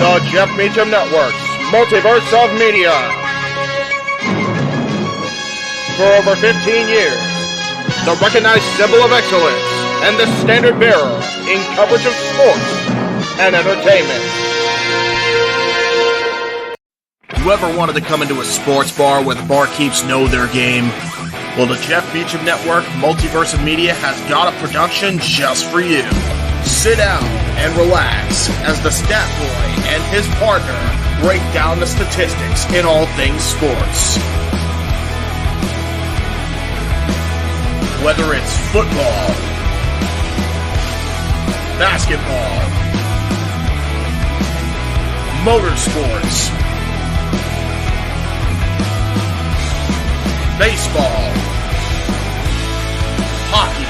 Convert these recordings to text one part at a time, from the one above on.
the Jeff Meacham Network's Multiverse of Media. For over 15 years, the recognized symbol of excellence and the standard bearer in coverage of sports and entertainment. You ever wanted to come into a sports bar where the barkeeps know their game? Well, the Jeff Meacham Network Multiverse of Media has got a production just for you. Sit down and relax as the stat boy and his partner break down the statistics in all things sports. Whether it's football, basketball, motorsports, baseball, hockey,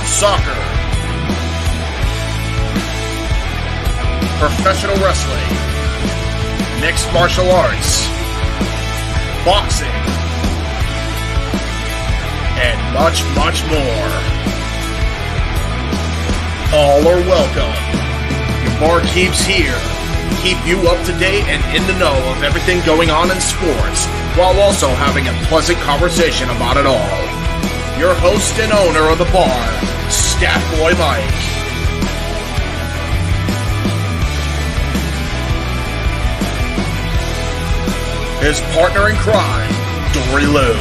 soccer, professional wrestling, mixed martial arts, boxing, and much, much more. All are welcome. Your barkeeps here keep you up to date and in the know of everything going on in sports, while also having a pleasant conversation about it all. Your host and owner of the bar, Stat Boy Mike. His partner in crime, Dori Lou.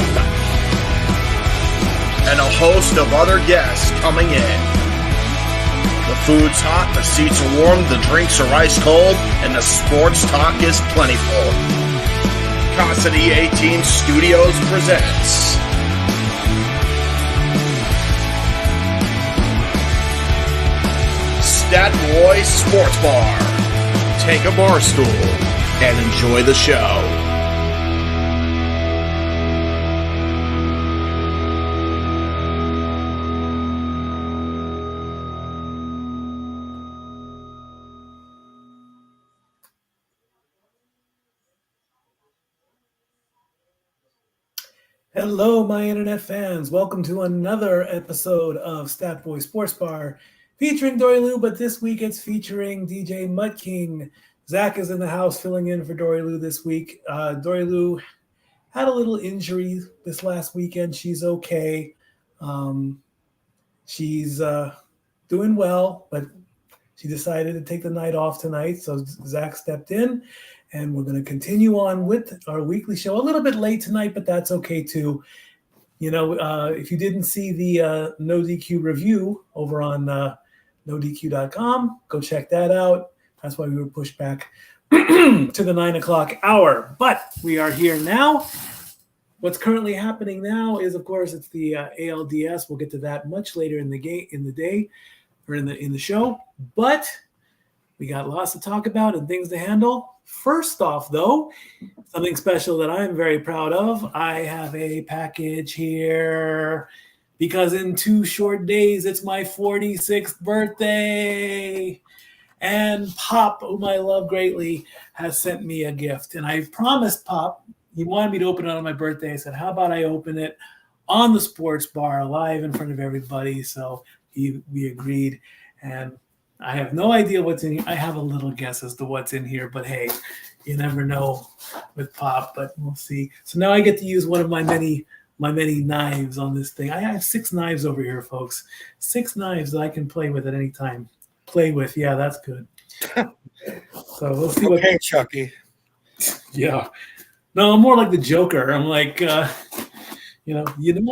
And a host of other guests coming in. The food's hot, the seats are warm, the drinks are ice cold, and the sports talk is plentiful. Cassidy 18 Studios presents Stat Boy Sports Bar. Take a bar stool and enjoy the show. Hello, my internet fans. Welcome to another episode of Stat Boy Sports Bar featuring Dori Lou, but this week it's featuring DJ Mutt King. Zach is in the house filling in for Dori Lou this week. Dori Lou had a little injury this last weekend. She's okay. She's doing well, but she decided to take the night off tonight, so Zach stepped in. And we're going to continue on with our weekly show. A little bit late tonight, but that's okay too. You know, if you didn't see the No DQ review over on NoDQ.com, go check that out. That's why we were pushed back to the 9 o'clock hour. But we are here now. What's currently happening now is, of course, it's the ALDS. We'll get to that much later in the day or in the show. But we got lots to talk about and things to handle. First off, though, something special that I'm very proud of. I have a package here because in 2 short days, it's my 46th birthday. And Pop, whom I love greatly, has sent me a gift. And I promised Pop, he wanted me to open it on my birthday. I said, how about I open it on the sports bar live in front of everybody? So we agreed. And I have no idea what's in here. I have a little guess as to what's in here, but hey, you never know with Pop, but we'll see. So now I get to use one of my many knives on this thing. I have 6 knives over here, folks. 6 knives that I can play with at any time. Play with, yeah, that's good. So we'll see what. Okay, Chucky. Yeah. No, I'm more like the Joker. I'm like, you know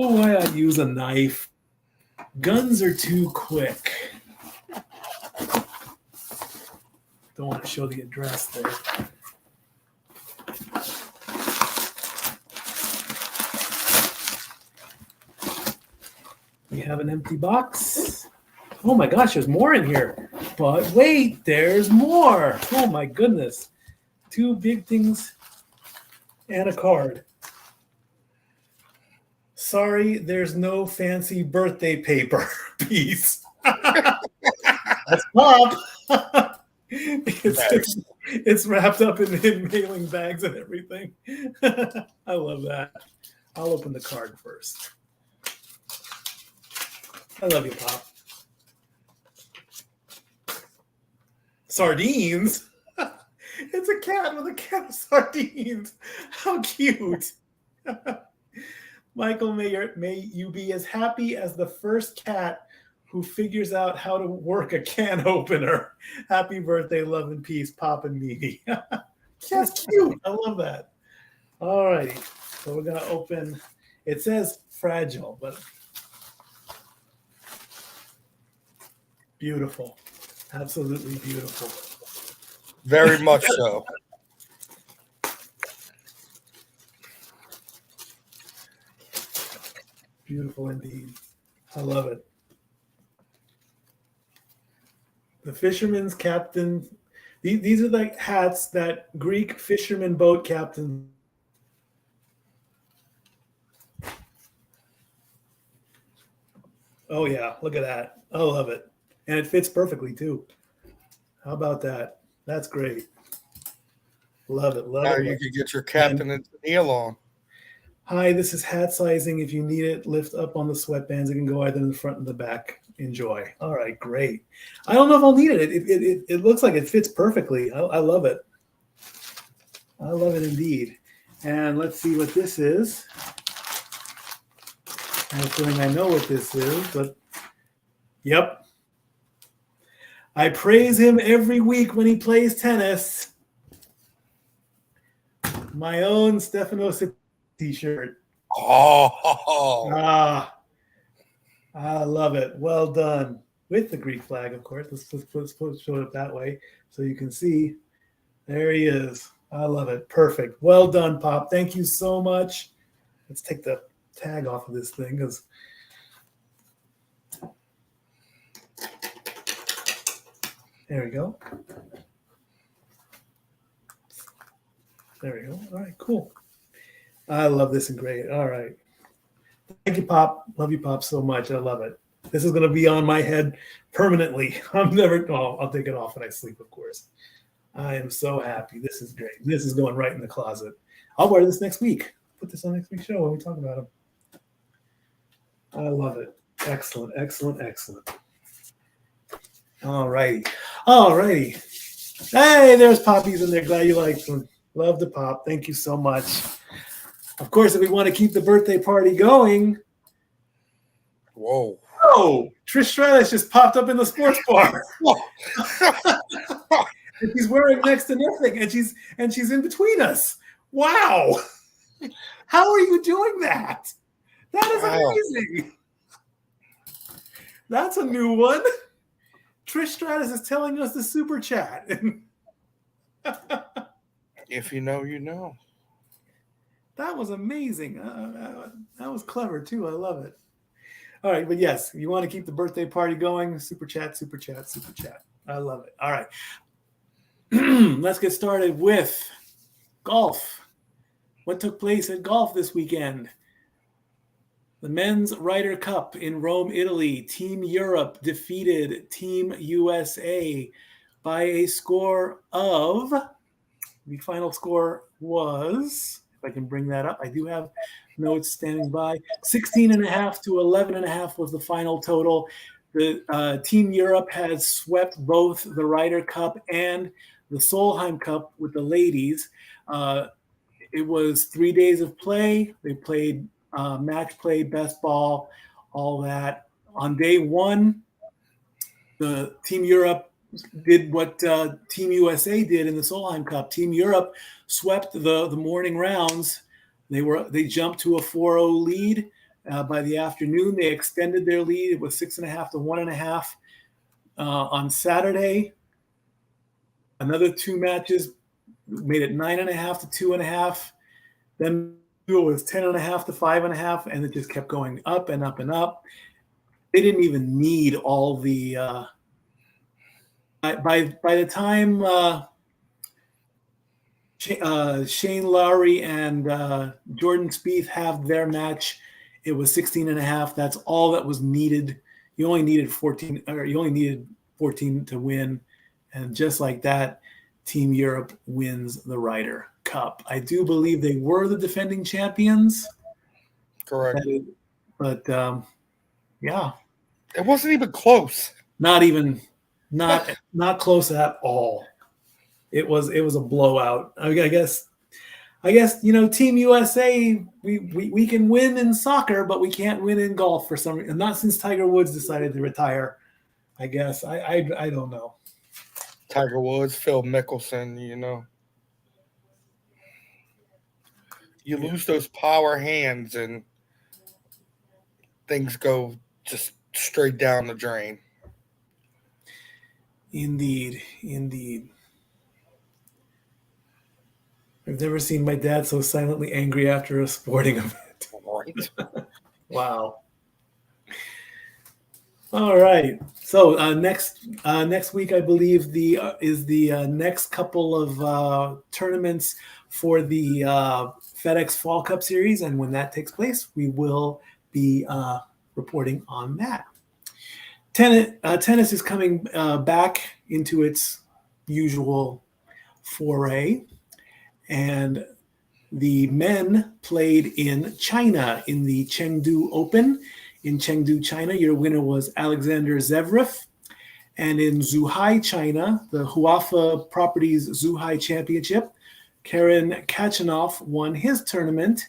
why I use a knife? Guns are too quick. Don't want to show the address there. We have an empty box. Oh my gosh, there's more in here. But wait, there's more. Oh my goodness. 2 big things and a card. Sorry, there's no fancy birthday paper piece. That's Pop. It's wrapped up in mailing bags and everything. I love that. I'll open the card first. I love you, Pop. Sardines? It's a cat with a can of sardines. How cute. Michael, may you be as happy as the first cat who figures out how to work a can opener. Happy birthday, love and peace, Pop and Mimi. That's cute. I love that. All righty. So we're going to open. It says fragile, but beautiful. Absolutely beautiful. Very much so. Beautiful indeed. I love it. The fisherman's captain. These are like hats that Greek fisherman boat captain. Oh, yeah. Look at that. I love it. And it fits perfectly, too. How about that? That's great. Love it. Love Now it. you could get your Captain and Tennille on. Hi, this is hat sizing. If you need it, lift up on the sweatbands. It can go either in the front and the back. Enjoy. All right, great. I don't know if I'll need it. It looks like it fits perfectly. I love it. I love it indeed. And let's see what this is. I have a feeling I know what this is, but yep. I praise him every week when he plays tennis. My own Stefanos t-shirt. Oh, I love it. Well done. With the Greek flag, of course. Let's show it that way so you can see. There he is. I love it. Perfect. Well done, Pop. Thank you so much. Let's take the tag off of this thing because there we go. There we go. All right, cool. I love this and great. All right. Thank you, Pop. Love you, Pop, so much. I love it. This is going to be on my head permanently. I'll take it off when I sleep, of course. I am so happy. This is great. This is going right in the closet. I'll wear this next week. Put this on next week's show when we talk about him. I love it. Excellent, excellent, excellent. All righty. All righty. Hey, there's Poppies in there. Glad you liked them. Love the Pop. Thank you so much. Of course, if we want to keep the birthday party going. whoa. Oh, Trish Stratus just popped up in the sports bar. And she's wearing next to nothing, and she's in between us. Wow. How are you doing that? That is amazing. That's a new one. Trish Stratus is telling us the super chat. If you know, you know. That was amazing. That was clever, too. I love it. All right, but yes, you want to keep the birthday party going, super chat, super chat, super chat. I love it. All right. Let's get started with golf. What took place at golf this weekend? The Men's Ryder Cup in Rome, Italy. Team Europe defeated Team USA by a score of, the final score was, if I can bring that up, I do have notes standing by, 16.5 to 11.5 was the final total. The Team Europe has swept both the Ryder Cup and the Solheim Cup with the ladies. It was 3 days of play. They played match play, best ball, all that. On day one, the Team Europe did what Team USA did in the Solheim Cup. Team Europe swept the morning rounds. They jumped to a 4-0 lead. By the afternoon, they extended their lead. It was 6.5 to 1.5. On Saturday, another two matches made it 9.5 to 2.5. Then it was 10.5 to 5.5, and it just kept going up and up and up. They didn't even need all the. By the time Shane Lowry and Jordan Spieth have their match, it was 16.5. That's all that was needed. You only needed 14, or you only needed 14 to win, and just like that, Team Europe wins the Ryder Cup. I do believe they were the defending champions. Correct. But yeah, it wasn't even close. not even Not close at all. It was a blowout. I guess Team USA, we can win in soccer, but we can't win in golf for some reason. Not since Tiger Woods decided to retire. I guess I don't know. Tiger Woods, Phil Mickelson, you lose those power hands and things go just straight down the drain. Indeed. I've never seen my dad so silently angry after a sporting event. Right. Wow. All right. So next week, I believe is the next couple of tournaments for the FedEx Fall Cup Series, and when that takes place, we will be reporting on that. Tennis is coming back into its usual foray, and the men played in China in the Chengdu Open. In Chengdu, China, your winner was Alexander Zverev. And in Zhuhai, China, the Huafa Properties Zhuhai Championship, Karen Khachanov won his tournament.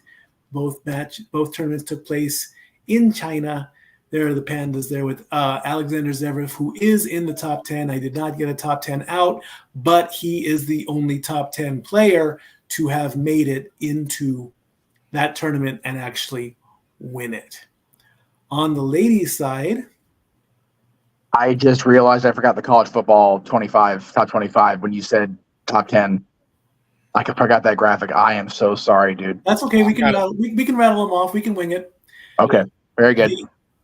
Both tournaments took place in China. There are the pandas there with Alexander Zverev, who is in the top 10. I did not get a top 10 out, but he is the only top 10 player to have made it into that tournament and actually win it. On the ladies' side, I just realized I forgot the college football top 25 when you said top 10. I forgot that graphic. I am so sorry, dude. That's okay. We can rattle them off. We can wing it. Okay, very good.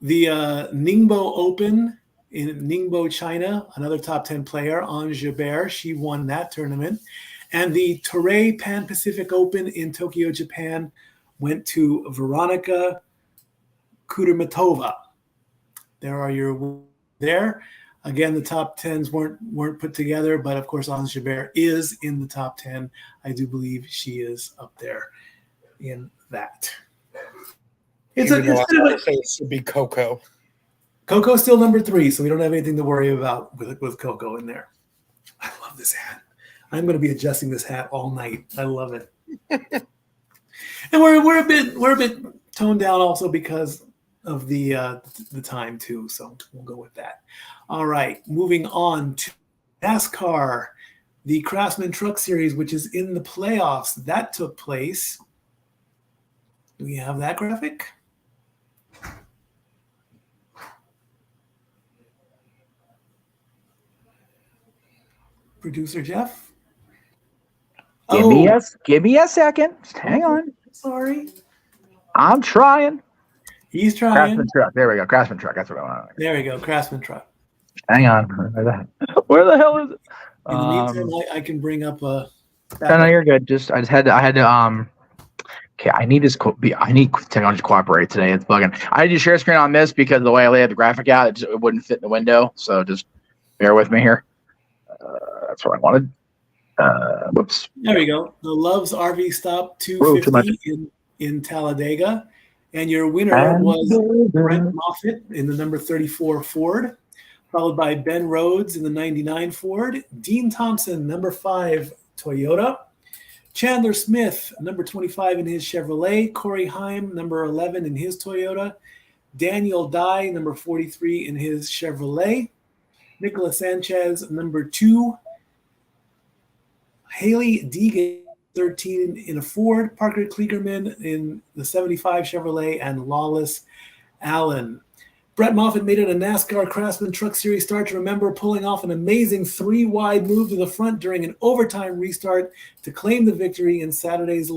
The Ningbo Open in Ningbo, China, another top 10 player, Ange Jabeur, she won that tournament. And the Toray Pan-Pacific Open in Tokyo, Japan, went to Veronika Kudermetova. There. Again, the top 10s weren't put together, but of course, Ange Jabeur is in the top 10. I do believe she is up there in that. It should be Coco. Coco's still number 3, so we don't have anything to worry about with Coco in there. I love this hat. I'm going to be adjusting this hat all night. I love it. And we're a bit toned down also because of the time too, so we'll go with that. All right, moving on to NASCAR, the Craftsman Truck Series, which is in the playoffs. That took place. Do we have that graphic? Producer Jeff? Give me a second. Just hang on. Sorry. I'm trying. He's trying. Craftsman Truck. There we go. Craftsman Truck. That's what I want. There we go. Craftsman Truck. Hang on. Where the hell is it? In the meantime, I can bring up a. No, you're good. I had to. Okay, I need technology to cooperate today. It's bugging. I had to share screen on this because the way I laid the graphic out, it wouldn't fit in the window. So just bear with me here. That's what I wanted. Whoops. There we go. The Love's RV Stop 250 in Talladega. And your winner was Brent Moffitt in the number 34 Ford, followed by Ben Rhodes in the 99 Ford, Dean Thompson, number 5 Toyota, Chandler Smith, number 25 in his Chevrolet, Corey Heim, number 11 in his Toyota, Daniel Dye, number 43 in his Chevrolet, Nicolas Sanchez, number 2, Haley Deegan, 13 in a Ford, Parker Kligerman in the 75 Chevrolet, and Lawless Allen. Brett Moffitt made it a NASCAR Craftsman Truck Series start to remember, pulling off an amazing 3-wide move to the front during an overtime restart to claim the victory in Saturday's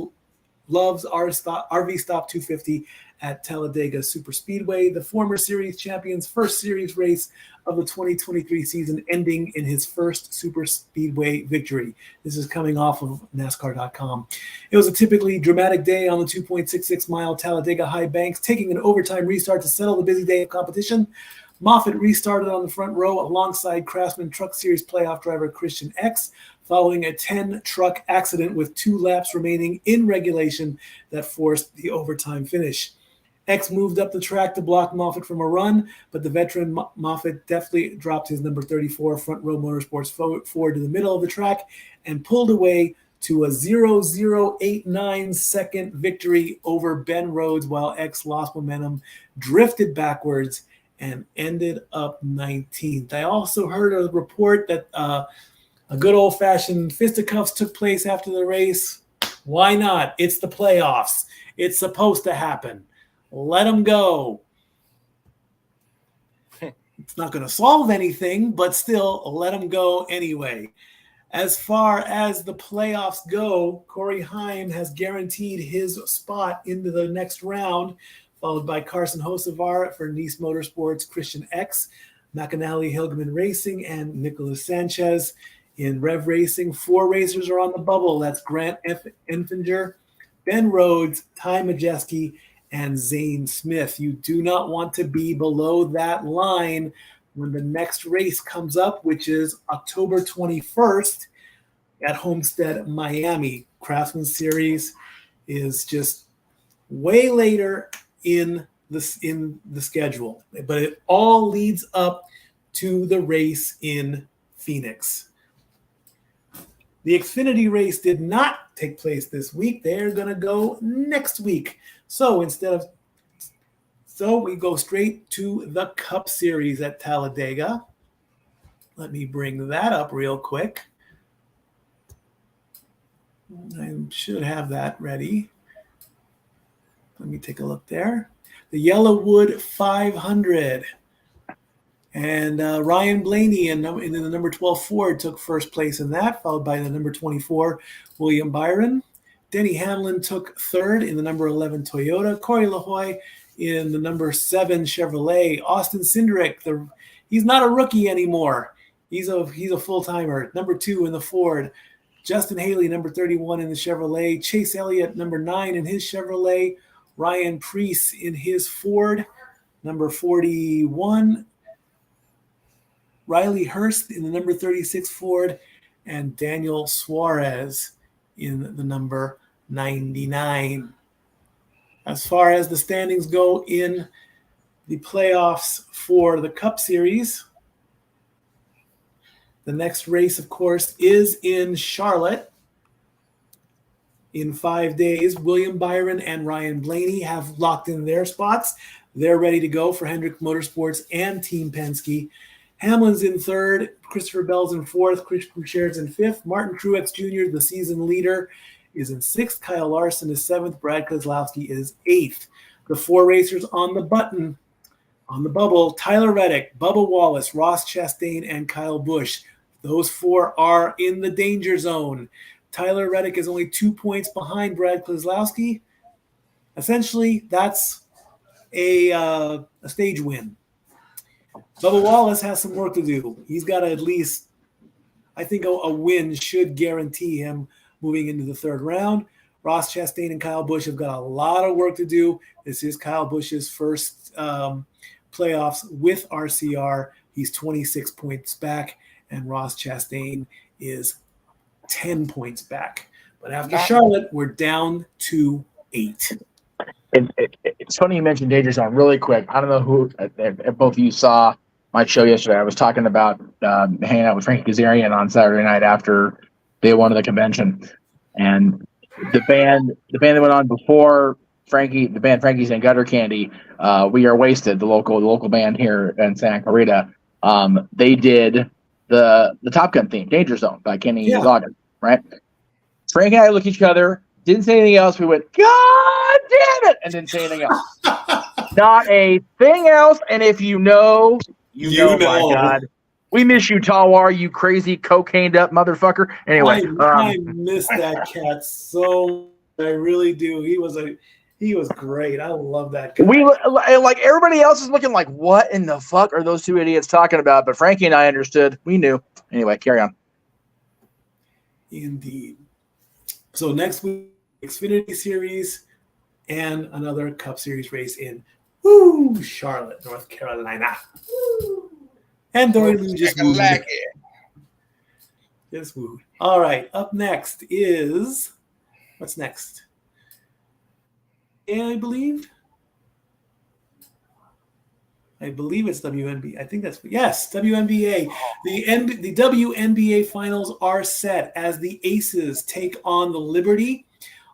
Love's RV Stop 250 at Talladega Superspeedway, the former series champion's first series race of the 2023 season, ending in his first Superspeedway victory. This is coming off of NASCAR.com. It was a typically dramatic day on the 2.66-mile Talladega High Banks, taking an overtime restart to settle the busy day of competition. Moffitt restarted on the front row alongside Craftsman Truck Series playoff driver Christian X, following a 10-truck accident with 2 laps remaining in regulation that forced the overtime finish. X moved up the track to block Moffitt from a run, but the veteran Moffitt definitely dropped his number 34 Front Row Motorsports forward to the middle of the track and pulled away to a 0.089 second victory over Ben Rhodes, while X lost momentum, drifted backwards, and ended up 19th. I also heard a report that a good old-fashioned fisticuffs took place after the race. Why not? It's the playoffs. It's supposed to happen. Let them go. It's not going to solve anything, but still, let them go anyway. As far as the playoffs go, Corey Heim has guaranteed his spot into the next round, followed by Carson Hocevar for Nice Motorsports, Christian X, McAnally Hilgeman Racing, and Nicholas Sanchez. In Rev Racing, 4 racers are on the bubble. That's Grant Enfinger, Ben Rhodes, Ty Majeski, and Zane Smith. You do not want to be below that line when the next race comes up, which is October 21st at Homestead, Miami. Craftsman Series is just way later in the schedule, but it all leads up to the race in Phoenix. The Xfinity race did not take place this week. They're going to go next week. So we go straight to the Cup Series at Talladega. Let me bring that up real quick. I should have that ready. Let me take a look there. The Yellowwood 500. And Ryan Blaney in the number 12 Ford took first place in that, followed by the number 24 William Byron. Denny Hamlin took third in the number 11 Toyota. Corey LaHoy in the number 7 Chevrolet. Austin Cindric, he's not a rookie anymore. He's a full-timer. Number 2 in the Ford. Justin Haley, number 31 in the Chevrolet. Chase Elliott, number 9 in his Chevrolet. Ryan Preece in his Ford. Number 41 Riley Hurst in the number 36 Ford, and Daniel Suarez in the number 99. As far as the standings go in the playoffs for the Cup Series, the next race, of course, is in Charlotte in 5 days. William Byron and Ryan Blaney have locked in their spots. They're ready to go for Hendrick Motorsports and Team Penske. Hamlin's in third, Christopher Bell's in fourth, Chris Boucher's in fifth, Martin Truex Jr., the season leader, is in sixth, Kyle Larson is seventh, Brad Keselowski is eighth. The 4 racers on the bubble, Tyler Reddick, Bubba Wallace, Ross Chastain, and Kyle Busch. Those 4 are in the danger zone. Tyler Reddick is only 2 points behind Brad Keselowski. Essentially, that's a stage win. Bubba Wallace has some work to do. He's got to at least, I think a win should guarantee him moving into the third round. Ross Chastain and Kyle Busch have got a lot of work to do. This is Kyle Busch's first playoffs with RCR. He's 26 points back, and Ross Chastain is 10 points back. But after Charlotte, we're down to 8. It's funny you mentioned danger zone really quick. I don't know if both of you saw my show yesterday. I was talking about hanging out with Frankie Kazarian on Saturday night after day 1 of the convention, and the band that went on before Frankie, the band Frankie's and Gutter Candy, We Are Wasted, the local band here in Santa Clarita. They did the Top Gun theme, Danger Zone by Kenny Loggins, right? Frank and I looked at each other, didn't say anything else. We went, God damn it, and didn't say anything else. Not a thing else. And if you know, my God. We miss you, Talwar, you crazy cocained up motherfucker. Anyway. I miss that cat so I really do. He was great. I love that guy. Like everybody else is looking like, what in the fuck are those 2 idiots talking about? But Frankie and I understood. We knew. Anyway, carry on. Indeed. So next week, Xfinity Series and another Cup Series race in Charlotte, North Carolina. And Dori Lou just wooed. Just wooed. All right, up next is, what's next? I believe. I believe it's WNBA. I think yes, WNBA. The WNBA finals are set as the Aces take on the Liberty.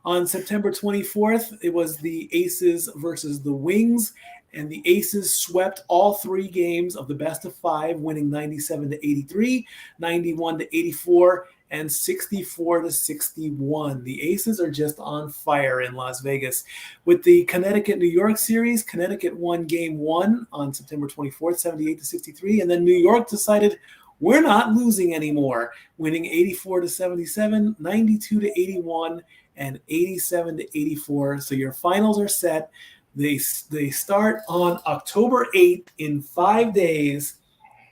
On September 24th, it was the Aces versus the Wings, and the Aces swept all 3 games of the best of 5, winning 97-83, 91-84, and 64-61. The Aces are just on fire in Las Vegas. With the Connecticut-New York series, Connecticut won game 1 on September 24th, 78-63, and then New York decided we're not losing anymore, winning 84-77, 92-81, and 87-84. So your finals are set. They start on October 8th in 5 days.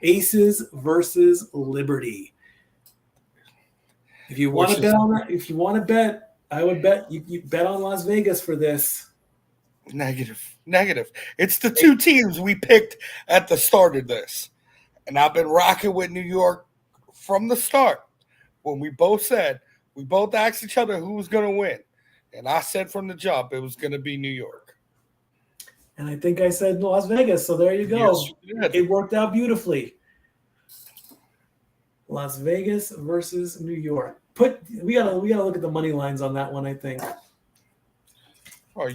Aces versus Liberty. If you want to bet on that, I would bet you bet on Las Vegas for this. Negative. It's the 2 teams we picked at the start of this. And I've been rocking with New York from the start. When we both asked each other who was going to win. And I said from the jump it was going to be New York. And I think I said Las Vegas, so there you go. Yes, you did. It worked out beautifully. Las Vegas versus New York. We gotta look at the money lines on that one, I think. Oh,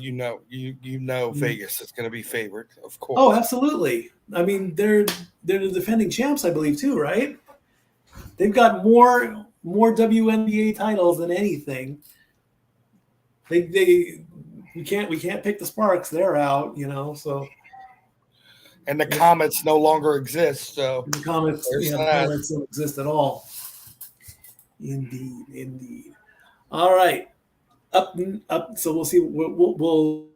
Vegas is going to be favored, of course. Oh, absolutely. I mean, they're the defending champs, I believe, too, right? They've got more WNBA titles than anything. We can't pick the Sparks. They're out, so. And the Comets no longer exist, so the Comets don't exist at all. Indeed. All right, up. So we'll see. We'll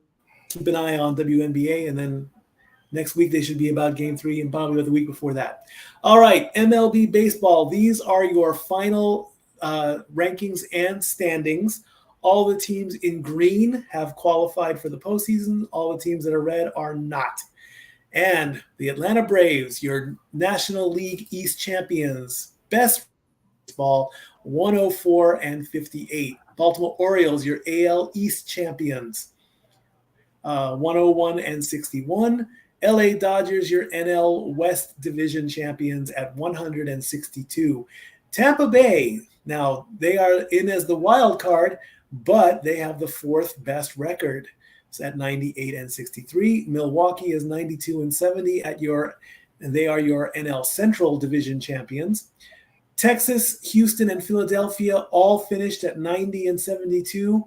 keep an eye on WNBA, and then next week they should be about Game 3, and probably the week before that. All right, MLB baseball. These are your final rankings and standings. All the teams in green have qualified for the postseason. All the teams that are red are not. And the Atlanta Braves, your National League East champions, best baseball, 104-58. Baltimore Orioles, your AL East champions, 101-61. LA Dodgers, your NL West Division champions at 162. Tampa Bay, now they are in as the wild card, but they have the 4th best record. It's at 98-63. Milwaukee is 92-70 and they are your NL Central Division champions. Texas, Houston, and Philadelphia all finished at 90-72.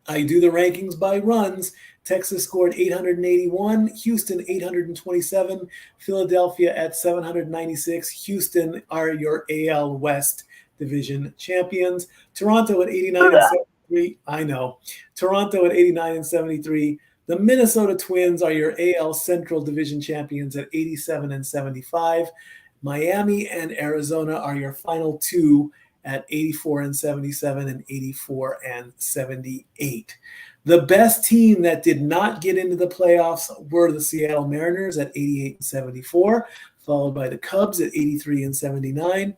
I do the rankings by runs. Texas scored 881, Houston 827, Philadelphia at 796. Houston are your AL West Division champions. Toronto at 89-73. I know. Toronto at 89-73. The Minnesota Twins are your AL Central Division champions at 87-75. Miami and Arizona are your final 2 at 84-77 and 84-78. The best team that did not get into the playoffs were the Seattle Mariners at 88-74, followed by the Cubs at 83-79.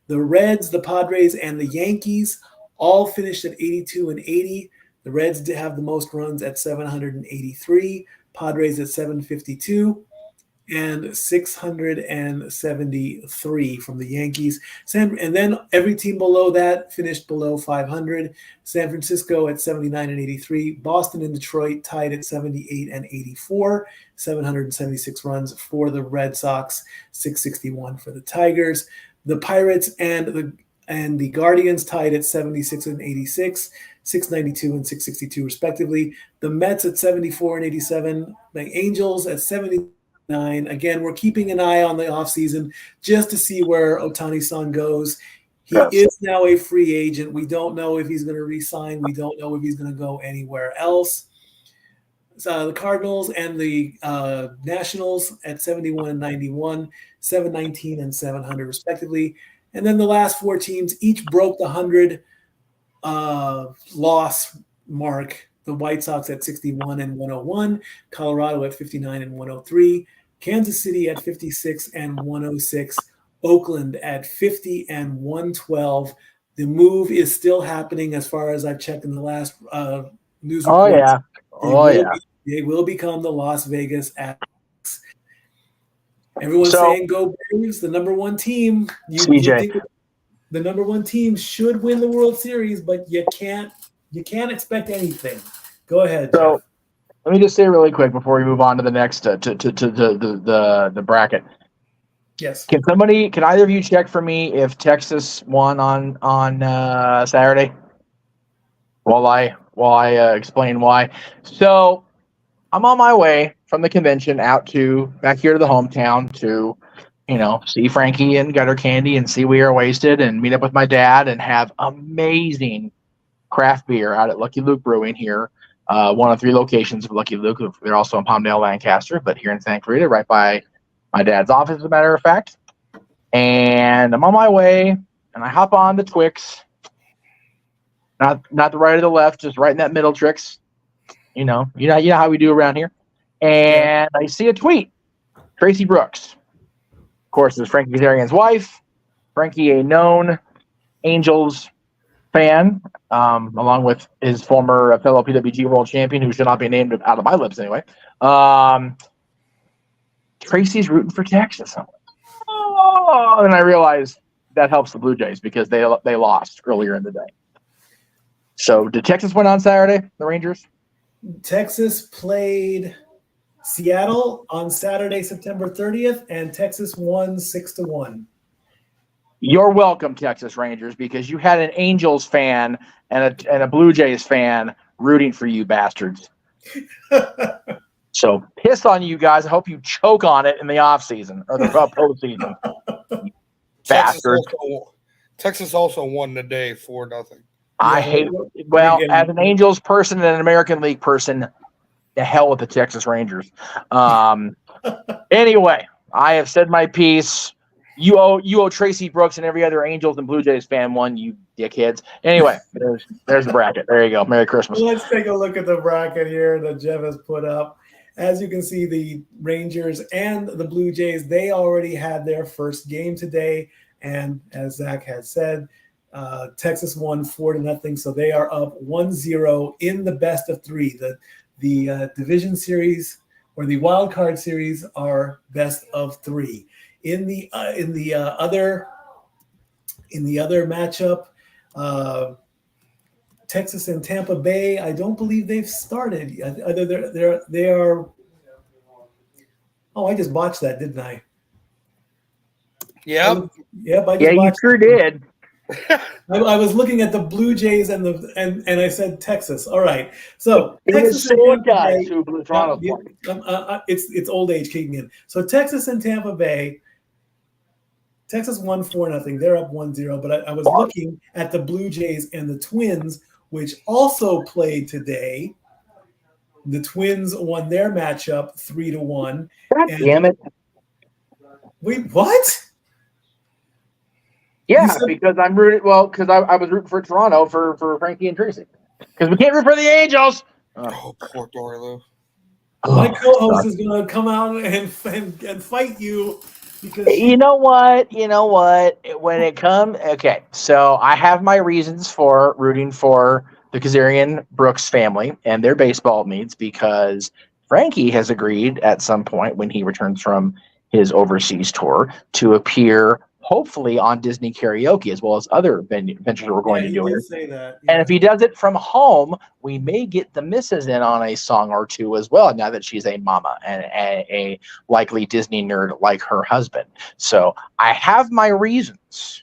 The Reds, the Padres, and the Yankees all finished at 82-80. The Reds did have the most runs at 783, Padres at 752, and 673 from the Yankees. And then every team below that finished below 500. San Francisco at 79-83. Boston and Detroit tied at 78-84. 776 runs for the Red Sox, 661 for the Tigers. The Pirates and the Guardians tied at 76-86, 692 and 662 respectively. The Mets at 74-87. The Angels at 79. Again, we're keeping an eye on the offseason just to see where Ohtani-san goes. He is now a free agent. We don't know if he's going to re-sign. We don't know if he's going to go anywhere else. The Cardinals and the Nationals at 71-91, 719 and 700 respectively. And then the last 4 teams each broke the 100 loss mark. The White Sox at 61-101, Colorado at 59-103, Kansas City at 56-106, Oakland at 50-112. The move is still happening as far as I've checked in the last news reports. They They will become the Las Vegas Aztecs. Everyone's So- saying go Braves, the number one team. You CJ. think the number one team should win the World Series, but you can't expect anything. Go ahead, So Jeff. let me just say really quick before we move on to the next to the bracket. Yes. Can either of you check for me if Texas won on Saturday? While I explain why. So I'm on my way from the convention out to back here to the hometown to, see Frankie and Gutter Candy and see We Are Wasted and meet up with my dad and have amazing craft beer out at Lucky Luke Brewing here. One of 3 locations of Lucky Luke. They're also in Palmdale, Lancaster, but here in Santa Clarita, right by my dad's office, as a matter of fact. And I'm on my way, and I hop on the Twix. Not the right or the left, just right in that middle, Tricks. You know how we do around here. And I see a tweet. Tracy Brooks. Of course, is Frankie Kazarian's wife. Frankie, a known Angels fan, along with his former fellow PWG world champion, who should not be named out of my lips anyway. Tracy's rooting for Texas. And I realized that helps the Blue Jays because they lost earlier in the day. So did Texas win on Saturday, the Rangers? Texas played Seattle on Saturday, September 30th, and Texas won 6-1. You're welcome, Texas Rangers, because you had an Angels fan and a Blue Jays fan rooting for you bastards. So piss on you guys. I hope you choke on it in the offseason or the postseason. Texas also won the day 4-0. I hate – well, as an Angels person and an American League person, the hell with the Texas Rangers. Anyway, I have said my piece. You owe Tracy Brooks and every other Angels and Blue Jays fan one, you dickheads. Anyway, there's the bracket. There you go. Merry Christmas. Let's take a look at the bracket here that Jeff has put up. As you can see, the Rangers and the Blue Jays, they already had their first game today. And as Zach has said, Texas won 4-0, so they are up 1-0 in the best of 3. The division series or the wild card series are best of 3. In the other matchup, Texas and Tampa Bay, I don't believe they've started. They are. Oh, I just botched that, didn't I? Yep. Yep. You sure did. I was looking at the Blue Jays and I said Texas. All right. So Texas and Tampa Bay. Who blew Toronto. It's old age kicking in. So Texas and Tampa Bay. Texas won 4-0. They're up 1-0. But I was looking at the Blue Jays and the Twins, which also played today. The Twins won their matchup 3-1. God damn it! Wait, what? Yeah, because I'm rooting. Well, because I was rooting for Toronto for Frankie and Tracy. Because we can't root for the Angels. Oh, poor Dori Lou. My co-host is going to come out and fight you. Because you know what? When it comes, okay, so I have my reasons for rooting for the Kazarian Brooks family and their baseball needs because Frankie has agreed at some point when he returns from his overseas tour to appear hopefully on Disney Karaoke as well as other ventures we're going to do here. Say that. Yeah. And if he does it from home, we may get the missus in on a song or two as well, now that she's a mama and a likely Disney nerd like her husband. So I have my reasons.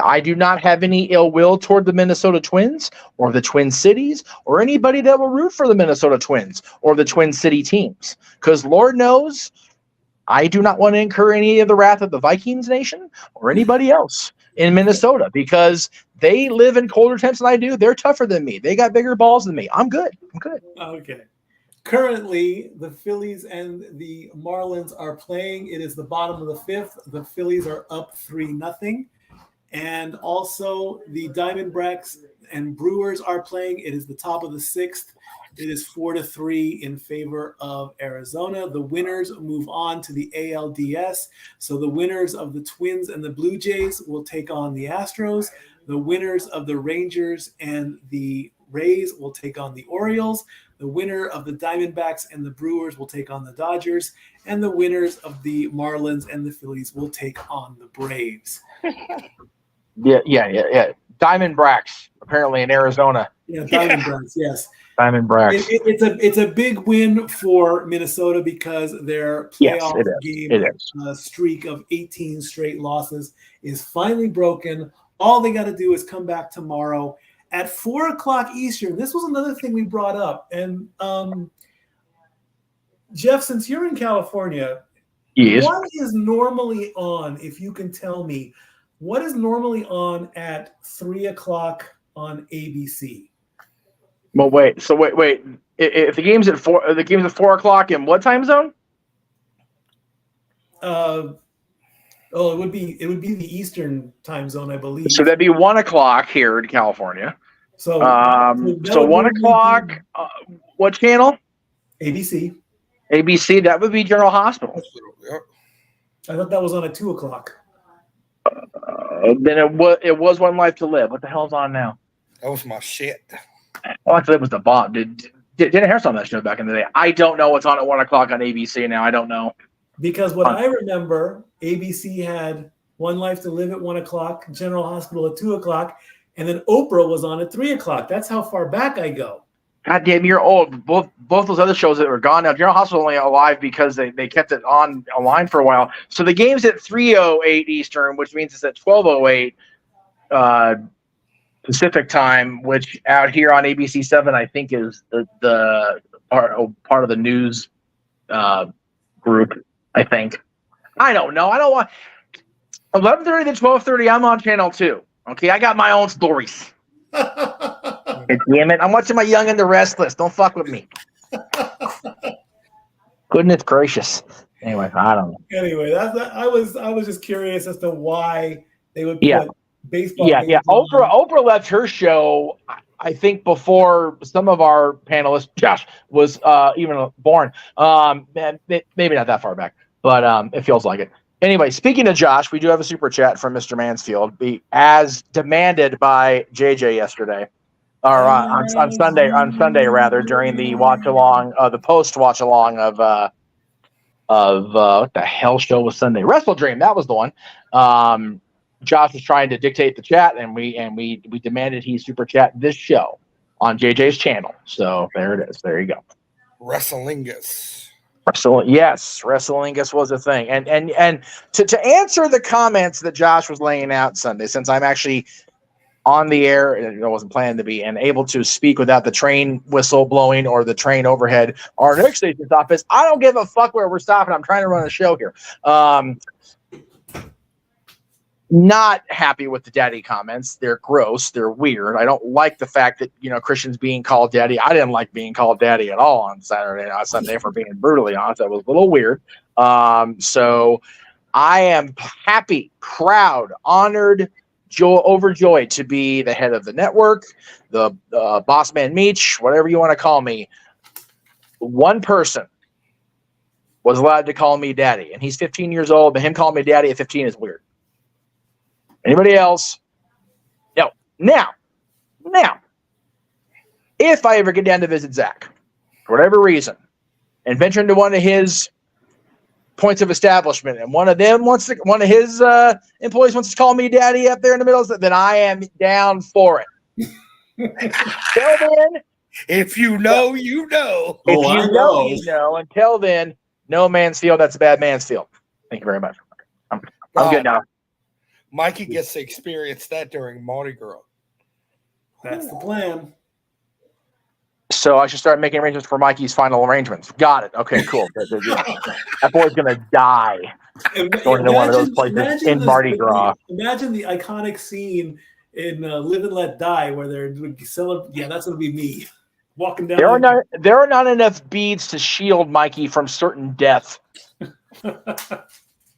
I do not have any ill will toward the Minnesota Twins or the Twin Cities or anybody that will root for the Minnesota Twins or the Twin City teams. Because Lord knows I do not want to incur any of the wrath of the Vikings nation or anybody else in Minnesota because they live in colder temps than I do. They're tougher than me. They got bigger balls than me. I'm good. Okay. Currently, the Phillies and the Marlins are playing. It is the bottom of the 5th. The Phillies are up 3-0. And also the Diamondbacks and Brewers are playing. It is the top of the 6th. It is 4-3 in favor of Arizona. The winners move on to the ALDS. So the winners of the Twins and the Blue Jays will take on the Astros. The winners of the Rangers and the Rays will take on the Orioles. The The winner of the Diamondbacks and the Brewers will take on the Dodgers, and the winners of the Marlins and the Phillies will take on the Braves. Yeah. Diamondbacks, apparently in Arizona. Yeah, Diamondbacks, yes. Diamondbacks. It's a big win for Minnesota because their playoff game streak of 18 straight losses is finally broken. All they got to do is come back tomorrow at 4:00 Eastern. This was another thing we brought up. And Jeff, since you're in California, yes. What is normally on, if you can tell me, what is normally on at 3:00 on ABC? Well, wait. If the game's at 4:00 in what time zone? It would be the Eastern time zone, I believe. So that'd be 1:00 here in California. So 1:00. What channel? ABC. ABC. That would be General Hospital. Yep. I thought that was on at 2:00. Then it was One Life to Live. What the hell's on now? That was my shit. One Life to Live was the bomb. Didn't Harris on that show back in the day? I don't know what's on at 1:00 on ABC now. I don't know. Because what I remember, ABC had One Life to Live at 1:00, General Hospital at 2:00, and then Oprah was on at 3:00. That's how far back I go. God damn, you're old. Both those other shows that were gone now. General Hospital only alive because they kept it online for a while. So the game's at 3:08 Eastern, which means it's at 12:08 Pacific time, which out here on ABC 7, I think is the part of the news group. I think. I don't know. I don't want 11:30 to 12:30. I'm on channel 2. Okay, I got my own stories. Damn it! I'm watching my Young and the Restless. Don't fuck with me. Goodness gracious. Anyway, I don't know. Anyway, I was just curious as to why they would put baseball. Yeah. Oprah left her show, I think, before some of our panelists, Josh, was even born. Maybe not that far back, but it feels like it. Anyway, speaking of Josh, we do have a super chat from Mr. Mansfield, as demanded by JJ yesterday, or on Sunday rather, during the watch along, the post watch along of what the hell show was Sunday? Wrestle Dream, that was the one. Josh was trying to dictate the chat, and we demanded he super chat this show on JJ's channel. So there it is. There you go. Wrestlingus. Wrestlingus was a thing. And to answer the comments that Josh was laying out Sunday, since I'm actually on the air, and I wasn't planning to be, and able to speak without the train whistle blowing or the train overhead, our next station stop is, I don't give a fuck where we're stopping. I'm trying to run a show here. Not happy with the daddy comments. They're gross. They're weird. I don't like the fact that, Christians being called daddy. I didn't like being called daddy at all on Sunday, for being brutally honest. That was a little weird. So I am happy, proud, honored, overjoyed to be the head of the network, the boss man Meech, whatever you want to call me. One person was allowed to call me daddy, and he's 15 years old, but him calling me daddy at 15 is weird. Anybody else? No. Now, if I ever get down to visit Zach, for whatever reason, and venture into one of his points of establishment, and one of his employees wants to call me daddy up there in the middle, then I am down for it. Until then, if you know, you know. If you know, you know. Until then, no Mansfield. That's a bad Mansfield. Thank you very much. I'm good now. Mikey gets to experience that during Mardi Gras. That's the plan. So I should start making arrangements for Mikey's final arrangements. Got it. Okay, cool. That boy's going to die going to one of those places in Mardi Gras. Imagine the iconic scene in Live and Let Die where they're celebrating. Yeah, that's going to be me walking down. There are not enough beads to shield Mikey from certain death.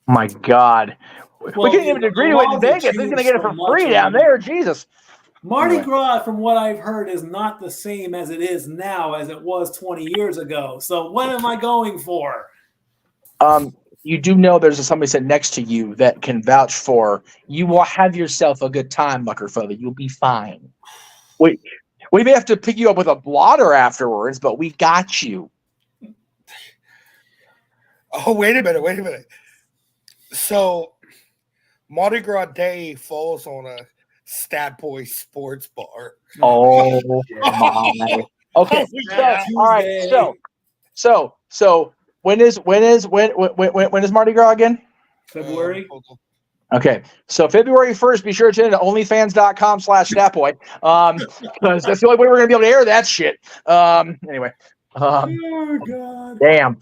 My God. We can't even agree to it in Vegas. He's going to get it for free down there. Jesus. Mardi Gras, from what I've heard, is not the same as it is now as it was 20 years ago. So what am I going for? You do know there's somebody sitting next to you that can vouch for you will have yourself a good time, Muckerfeller. You'll be fine. Wait, We may have to pick you up with a blotter afterwards, but we got you. Oh, wait a minute. So, Mardi Gras Day falls on a Stat Boy sports bar. Oh my. Okay. Yeah. So, all right. So when is Mardi Gras again? February. Okay, so February 1st, be sure to tune in to onlyfans.com/statboy, because that's the only way we're gonna be able to air that shit. Anyway, Oh God. damn.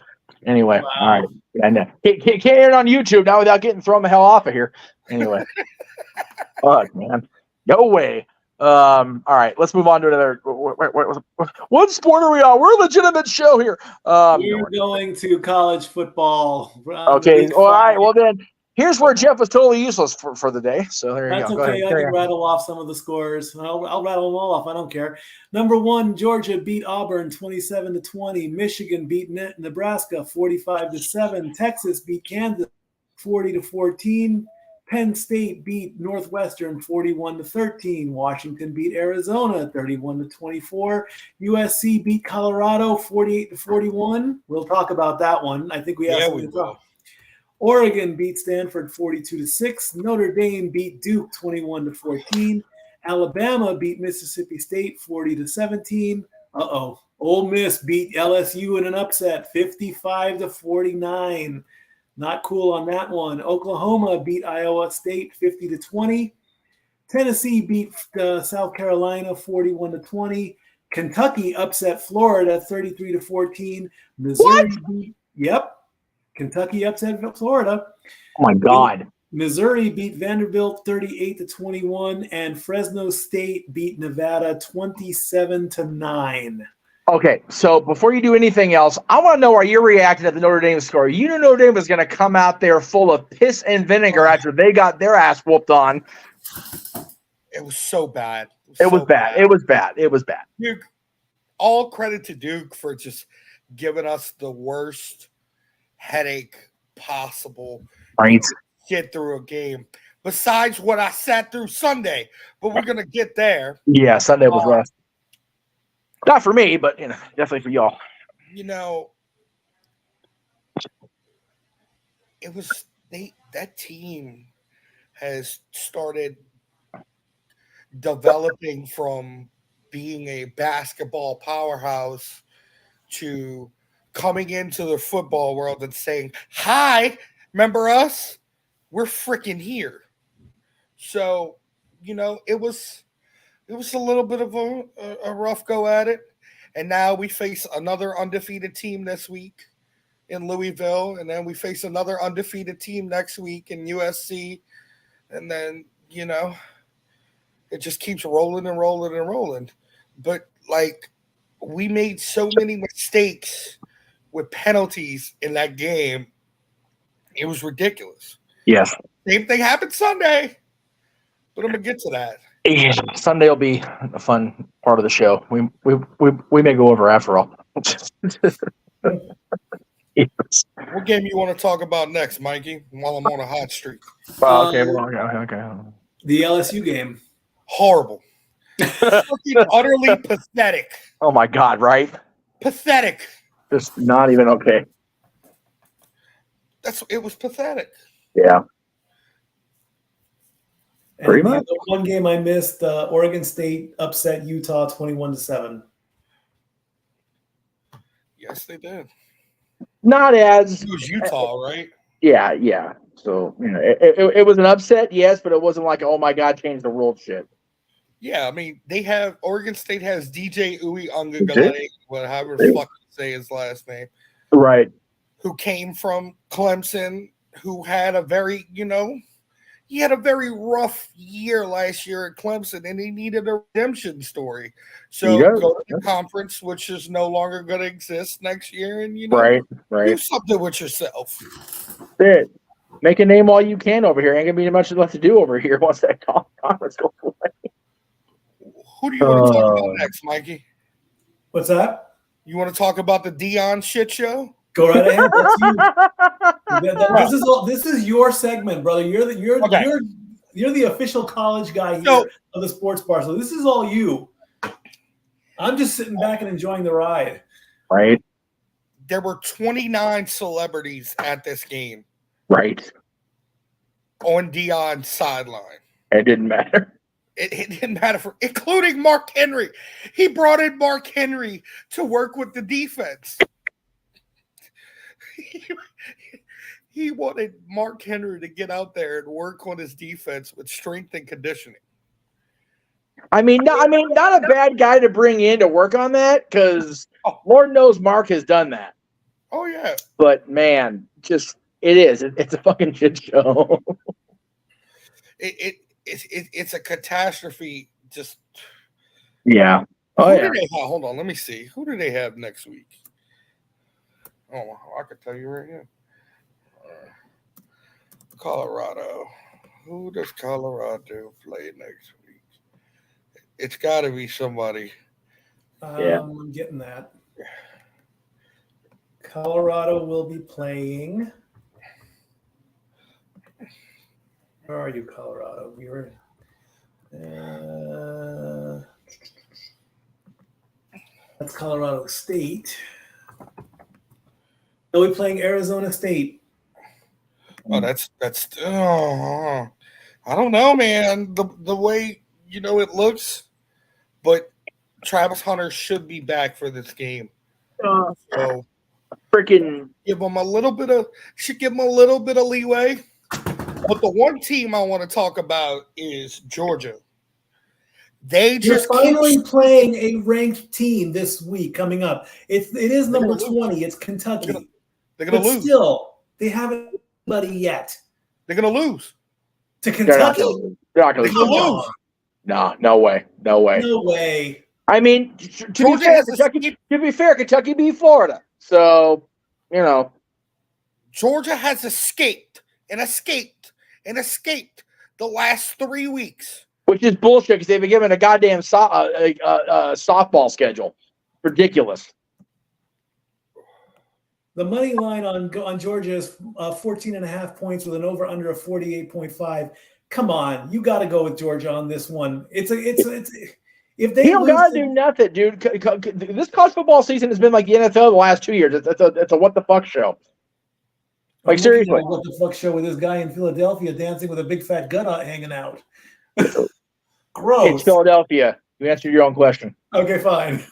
Anyway, Wow. all right. Yeah, no. Can't air it on YouTube now without getting thrown the hell off of here. Anyway, fuck, man, no way. All right, let's move on to another. What sport are we on? We're a legitimate show here. We're going to college football. Okay, all right. Well then. Here's where Jeff was totally useless for the day. So there you That's go. okay. Go I can rattle off some of the scores. I'll rattle them all off. I don't care. Number 1, Georgia beat Auburn 27-20. Michigan beat Nebraska 45-7. Texas beat Kansas 40-14. Penn State beat Northwestern 41-13. Washington beat Arizona 31-24. USC beat Colorado 48-41. We'll talk about that one. I think we have something to talk. Oregon beat Stanford 42-6. Notre Dame beat Duke 21-14. Alabama beat Mississippi State 40-17. Ole Miss beat LSU in an upset 55-49. Not cool on that one. Oklahoma beat Iowa State 50-20. Tennessee beat South Carolina 41-20. Kentucky upset Florida 33-14. Missouri beat Kentucky upset Florida. Oh my God. Missouri beat Vanderbilt 38-21, and Fresno State beat Nevada 27-9. Okay, so before you do anything else, I want to know how you're reacting to the Notre Dame score. You knew Notre Dame was going to come out there full of piss and vinegar after they got their ass whooped on. It was so bad. It was bad. Duke, all credit to Duke for just giving us the worst headache possible. Right. Get through a game. Besides what I sat through Sunday, but we're gonna get there. Yeah, Sunday was rough. Not for me, but definitely for y'all. It was that team has started developing from being a basketball powerhouse to coming into the football world and saying, "Hi, remember us? We're freaking here." So, it was a little bit of a rough go at it. And now we face another undefeated team this week in Louisville, and then we face another undefeated team next week in USC. And then, it just keeps rolling and rolling and rolling. But we made so many mistakes with penalties in that game. It was ridiculous. Yes. Same thing happened Sunday, but I'm gonna get to that. Yeah, Sunday will be a fun part of the show. We may go over after all. Yes. What game you want to talk about next, Mikey? While I'm on a hot streak. Okay. The LSU game. Horrible. Fucking utterly pathetic. Oh my God! Right? Pathetic. Just not even okay. It was pathetic. Yeah. Pretty And much. the one game I missed, Oregon State upset Utah 21-7. Yes, they did. Not as It was Utah, right? Yeah. So it was an upset, yes, but it wasn't like, oh my God, change the world shit. Yeah, I mean, Oregon State has DJ Uiagalelei, however the fuck you say his last name. Right. Who came from Clemson, who had a very, he had a very rough year last year at Clemson, and he needed a redemption story. So go to the conference, which is no longer going to exist next year, and, right. do something with yourself. That's it. Make a name all you can over here. Ain't going to be much left to do over here once that conference goes away. Who do you want to talk about next, Mikey? What's that? You want to talk about the Dion shit show? Go right ahead. That's you. This is your segment, brother. You're the official college guy here of the sports bar. So this is all you. I'm just sitting back and enjoying the ride. Right. There were 29 celebrities at this game Right. on Dion's sideline. It didn't matter. It didn't matter including Mark Henry. He brought in Mark Henry to work with the defense. He wanted Mark Henry to get out there and work on his defense with strength and conditioning. I mean, not a bad guy to bring in to work on that, because Lord knows Mark has done that. Oh yeah, but man, just it's a fucking shit show. It's a catastrophe. Just yeah. Oh yeah. Do they have? Hold on, let me see. Who do they have next week? Oh, I could tell you right here. Colorado. Who does Colorado play next week? It's got to be somebody. I'm getting that. Colorado will be playing. Where are you, Colorado? We were. That's Colorado State. They'll be playing Arizona State. Oh, that's. Oh, I don't know, man. The way it looks, but Travis Hunter should be back for this game. So freaking give him a little bit of leeway. But the one team I want to talk about is Georgia. They're finally playing a ranked team this week coming up. It is number 20. It's Kentucky. They're gonna lose. Still, they haven't buddy yet. They're gonna lose to Kentucky. They're not gonna lose. No way. No way. I mean, to be fair, Kentucky beat Florida, so Georgia has escaped the last 3 weeks, which is bullshit because they've been given a goddamn softball schedule. Ridiculous. The money line on Georgia is 14.5 points with an over under of 48.5. Come on, you got to go with Georgia on this one. It's if they don't gotta do nothing, dude. This college football season has been like the NFL the last 2 years. It's a what the fuck show. Like seriously, what the fuck show with this guy in Philadelphia dancing with a big fat gut hanging out? Gross. It's Philadelphia. You answered your own question. Okay, fine.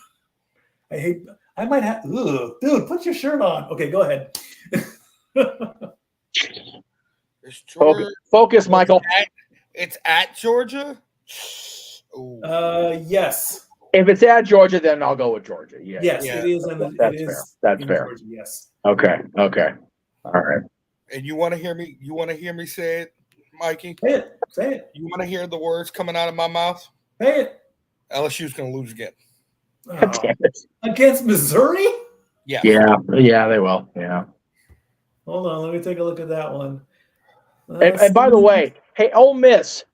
I might have. Ugh, dude, put your shirt on. Okay, go ahead. Focus, Michael. It's at Georgia. Yes. If it's at Georgia, then I'll go with Georgia. Yeah. Yes, it is. That's fair. That's fair. Georgia, yes. Okay. All right. And you want to hear me? You want to hear me say it, Mikey? Say it. You want to hear the words coming out of my mouth? Say it. LSU's going to lose again. Against Missouri? Yeah. Yeah, they will. Yeah. Hold on, let me take a look at that one. And by the way, hey, Ole Miss,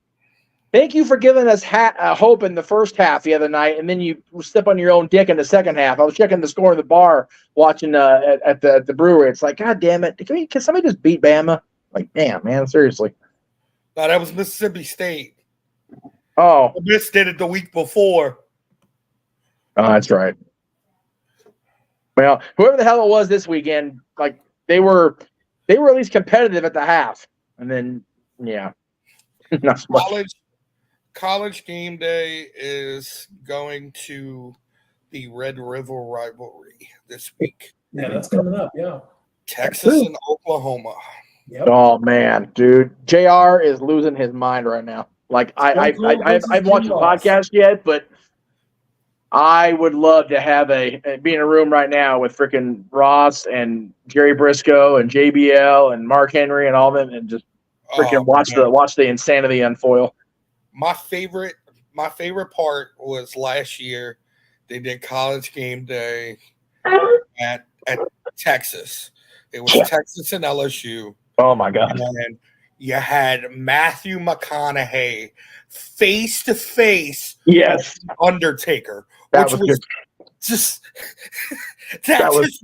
thank you for giving us hope in the first half the other night, and then you step on your own dick in the second half. I was checking the score in the bar watching at the brewery. It's like, God damn it. Can somebody just beat Bama? Like, damn, man, seriously. No, that was Mississippi State. Oh. Ole Miss did it the week before. Oh, that's right. Well, whoever the hell it was this weekend, like they were at least competitive at the half. And then, yeah. Not so much. College game day is going to the Red River rivalry this week. Yeah, that's coming up. Yeah. Texas and Oklahoma. Yep. Oh man, dude, JR is losing his mind right now. Like I haven't watched the podcast yet, but I would love to be in a room right now with freaking Ross and Jerry Briscoe and JBL and Mark Henry and all them, and just freaking watch the insanity unfoil. My favorite part was last year. They did college game day at Texas. It was Texas and LSU. Oh my God! And you had Matthew McConaughey face to face. Yes, with Undertaker. That was just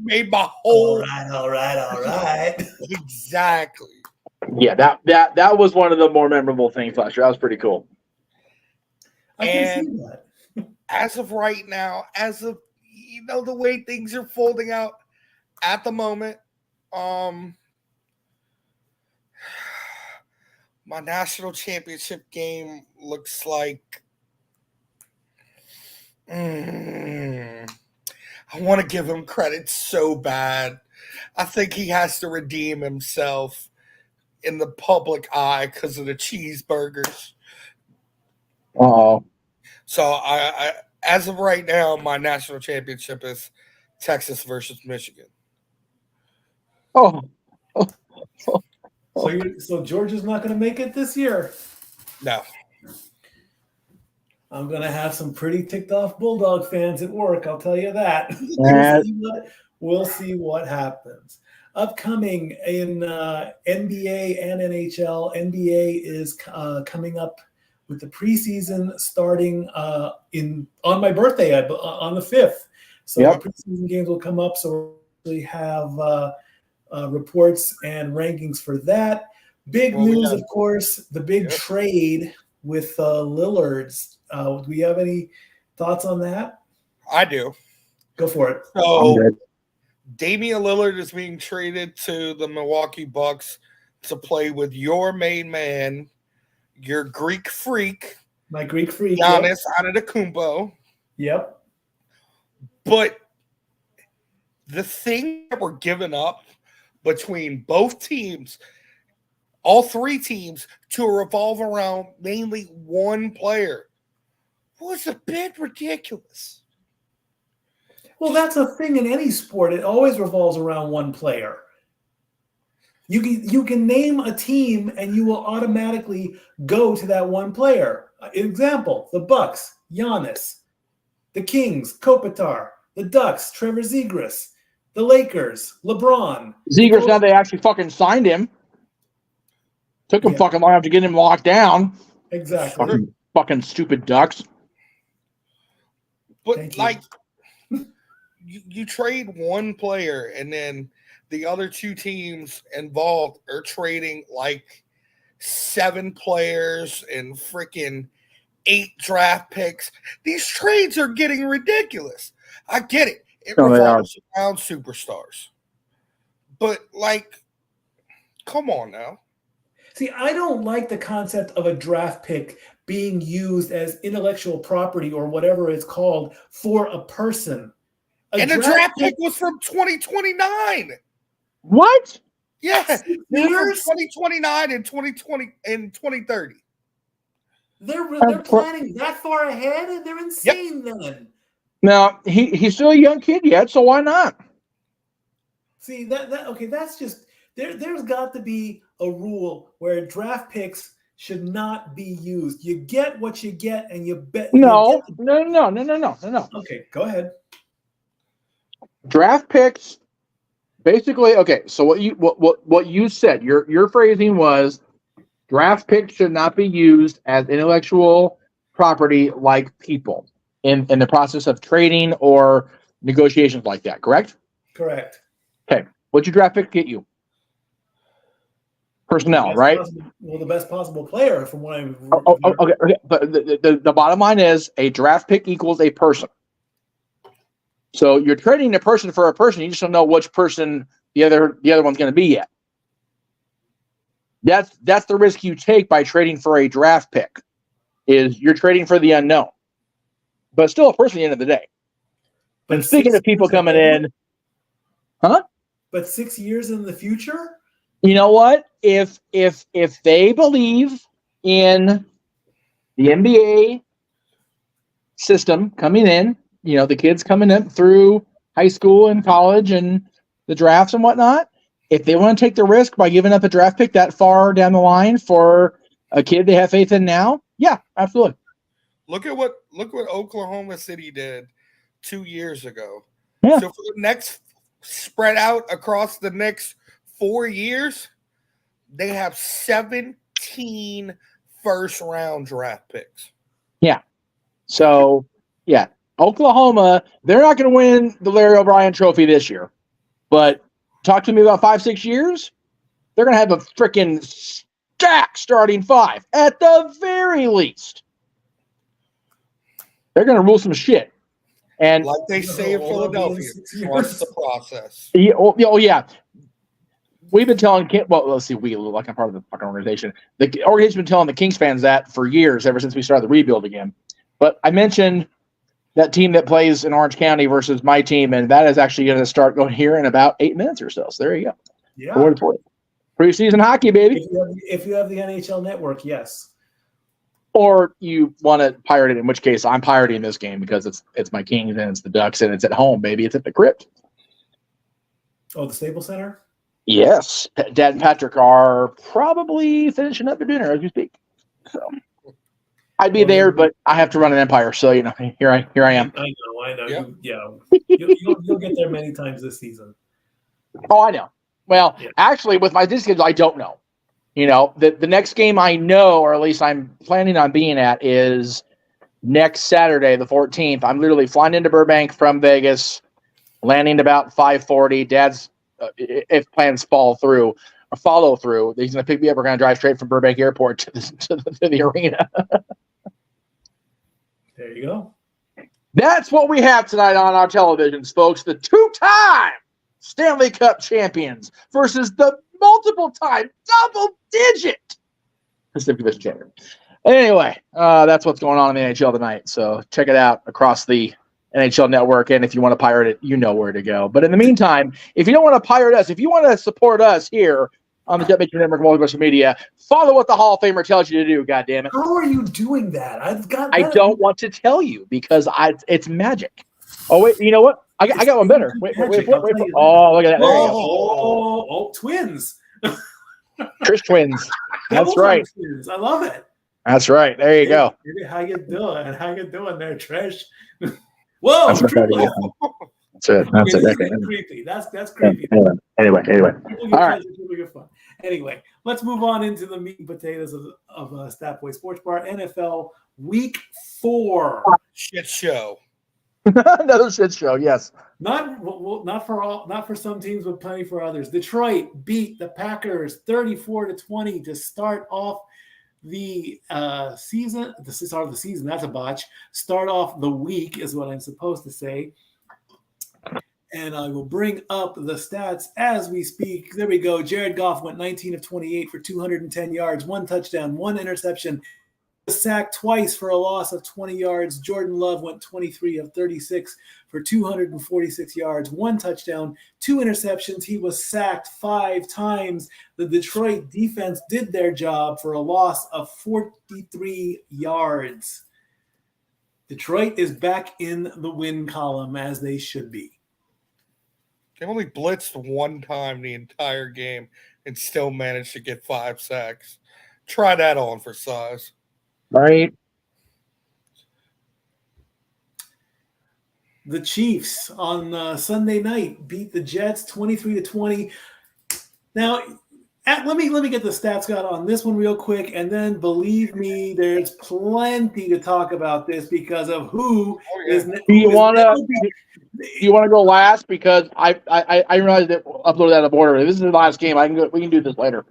made my whole. All right. Exactly. Yeah, that was one of the more memorable things last year. That was pretty cool. I can see that. as of right now, the way things are folding out at the moment, my national championship game looks like I want to give him credit so bad. I think he has to redeem himself in the public eye because of the cheeseburgers. Oh, So I as of right now, my national championship is Texas versus Michigan. oh, So Georgia's not going to make it this year. No. I'm going to have some pretty ticked off Bulldog fans at work. I'll tell you that. We'll see what happens. Upcoming in NBA and NHL. NBA is coming up with the preseason starting on my birthday on the 5th. So Yep. the preseason games will come up. So we have reports and rankings for that. Big news, of course, the big trade with Lillard's. Do we have any thoughts on that? I do. Go for it. So Damian Lillard is being traded to the Milwaukee Bucks to play with your main man, your Greek freak, my Greek freak, Giannis Antetokounmpo. Yep. But the thing that we're giving up between both teams, all three teams, to revolve around mainly one player was a bit ridiculous. Well, that's a thing in any sport. It always revolves around one player. You can name a team and you will automatically go to that one player. Example, the Bucks, Giannis. The Kings, Kopitar. The Ducks, Trevor Zegras. The Lakers, LeBron. Zegras, now they actually fucking signed him. Took him fucking long enough to get him locked down. Exactly. Fucking stupid Ducks. But you trade one player and then the other two teams involved are trading like 7 players and freaking 8 draft picks. These trades are getting ridiculous. I get it. It revolves around superstars. But come on now. See, I don't like the concept of a draft pick being used as intellectual property or whatever it's called for a person. The draft pick was from 2029. What? Yeah, they're from 2029 and 2020 and 2030. They're planning that far ahead, and they're insane then. Now he's still a young kid yet, so why not? See that's just there's got to be a rule where draft picks should not be used. You get what you get, and you bet. No. Okay, go ahead. Draft picks, basically. Okay, so what you said, your phrasing was, draft picks should not be used as intellectual property like people in the process of trading or negotiations like that. Correct? Correct. Okay, what'd your draft pick get you? Personnel, right? The best possible player from what I'm. Okay. But the bottom line is a draft pick equals a person. So you're trading a person for a person. You just don't know which person the other one's going to be yet. That's the risk you take by trading for a draft pick. Is you're trading for the unknown, but still a person at the end of the day. But speaking of people coming in, huh? But 6 years in the future. You know what? If they believe in the NBA system coming in, the kids coming in through high school and college and the drafts and whatnot, if they want to take the risk by giving up a draft pick that far down the line for a kid they have faith in now, yeah, absolutely. Look at what Oklahoma City did 2 years ago. Yeah. So for the next spread out across the next 4 years, they have 17 first-round draft picks. Yeah. So, yeah. Oklahoma, they're not going to win the Larry O'Brien trophy this year. But talk to me about 5-6 years, they're going to have a freaking stack starting 5 at the very least. They're going to rule some shit. And like they say in Philadelphia, trust the process. Yeah. We've been telling let's see, like I'm part of the fucking organization. The organization's been telling the Kings fans that for years, ever since we started the rebuild again. But I mentioned that team that plays in Orange County versus my team, and that is actually going to start going here in about 8 minutes or so. So there you go. Yeah. Preseason hockey, baby. If you have the NHL Network, yes. Or you want to pirate it, in which case I'm pirating this game because it's my Kings and it's the Ducks and it's at home, baby. It's at the Crypt. Oh, the Staples Center? Yes. Dad and Patrick are probably finishing up their dinner as we speak. So I'd be there, but I have to run an empire. So, here I am. I know. Yep. You'll get there many times this season. Oh, I know. Well, actually, with my disc schedule, I don't know. The next game I know, or at least I'm planning on being at, is next Saturday, the 14th. I'm literally flying into Burbank from Vegas, landing about 5:40. Dad's, if plans follow through, he's going to pick me up. We're going to drive straight from Burbank Airport to the arena. There you go. That's what we have tonight on our televisions, folks. The two-time Stanley Cup champions versus the multiple-time double-digit Pacific Division champion. Anyway, that's what's going on in the NHL tonight. So check it out across the NHL Network. And if you want to pirate it, you know where to go. But in the meantime, if you don't want to pirate us, if you want to support us here on the Jet Network Multiverse Media, follow what the Hall of Famer tells you to do, goddammit. How are you doing that? I don't want to tell you because it's magic. Oh, wait, you know what? I got one better. Wait. Oh, look at that. There you go. Oh, twins. Trish twins. That's right. Twins. I love it. That's right. There you go. How you doing? How you doing there, Trish? Whoa. That's it. That's creepy. That's creepy. Anyway. All right. Fun. Anyway, let's move on into the meat and potatoes of Stat Boy Sports Bar. NFL Week 4. Shit show. Another shit show. Yes. Not for some teams, but plenty for others. Detroit beat the Packers 34-20 to start off the season. The start of the season. That's a botch. Start off the week is what I'm supposed to say. And I will bring up the stats as we speak. There we go. Jared Goff went 19 of 28 for 210 yards, 1 touchdown, 1 interception. Sacked twice for a loss of 20 yards. Jordan Love went 23 of 36 for 246 yards, 1 touchdown, 2 interceptions. He was sacked 5 times. The Detroit defense did their job for a loss of 43 yards. Detroit is back in the win column as they should be. They only blitzed 1 time the entire game and still managed to get 5 sacks. Try that on for size. Right. The Chiefs on Sunday night beat the Jets 23-20. Now, let me get the stats got on this one real quick, and then believe me, there's plenty to talk about this because of who is. Do you want to go last? Because I realized that uploaded that of order. This is the last game. We can do this later.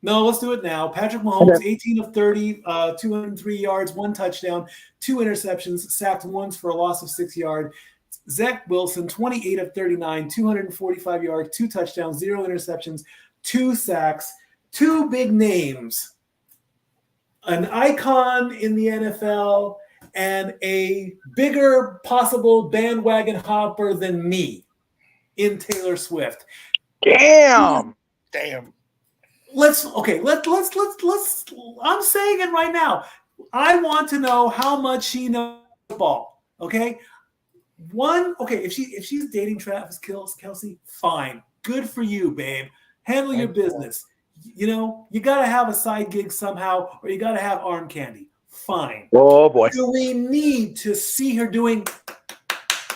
No, let's do it now. Patrick Mahomes, 18 of 30, 203 yards, 1 touchdown, 2 interceptions, sacked once for a loss of 6 yards. Zach Wilson, 28 of 39, 245 yards, 2 touchdowns, 0 interceptions, 2 sacks, 2 big names, an icon in the NFL, and a bigger possible bandwagon hopper than me in Taylor Swift. Damn. Let's I'm saying it right now. I want to know how much she knows football. Okay. If she's dating Travis Kelce, fine. Good for you, babe. Handle your business. You gotta have a side gig somehow, or you gotta have arm candy. Fine. Oh boy. Do we need to see her doing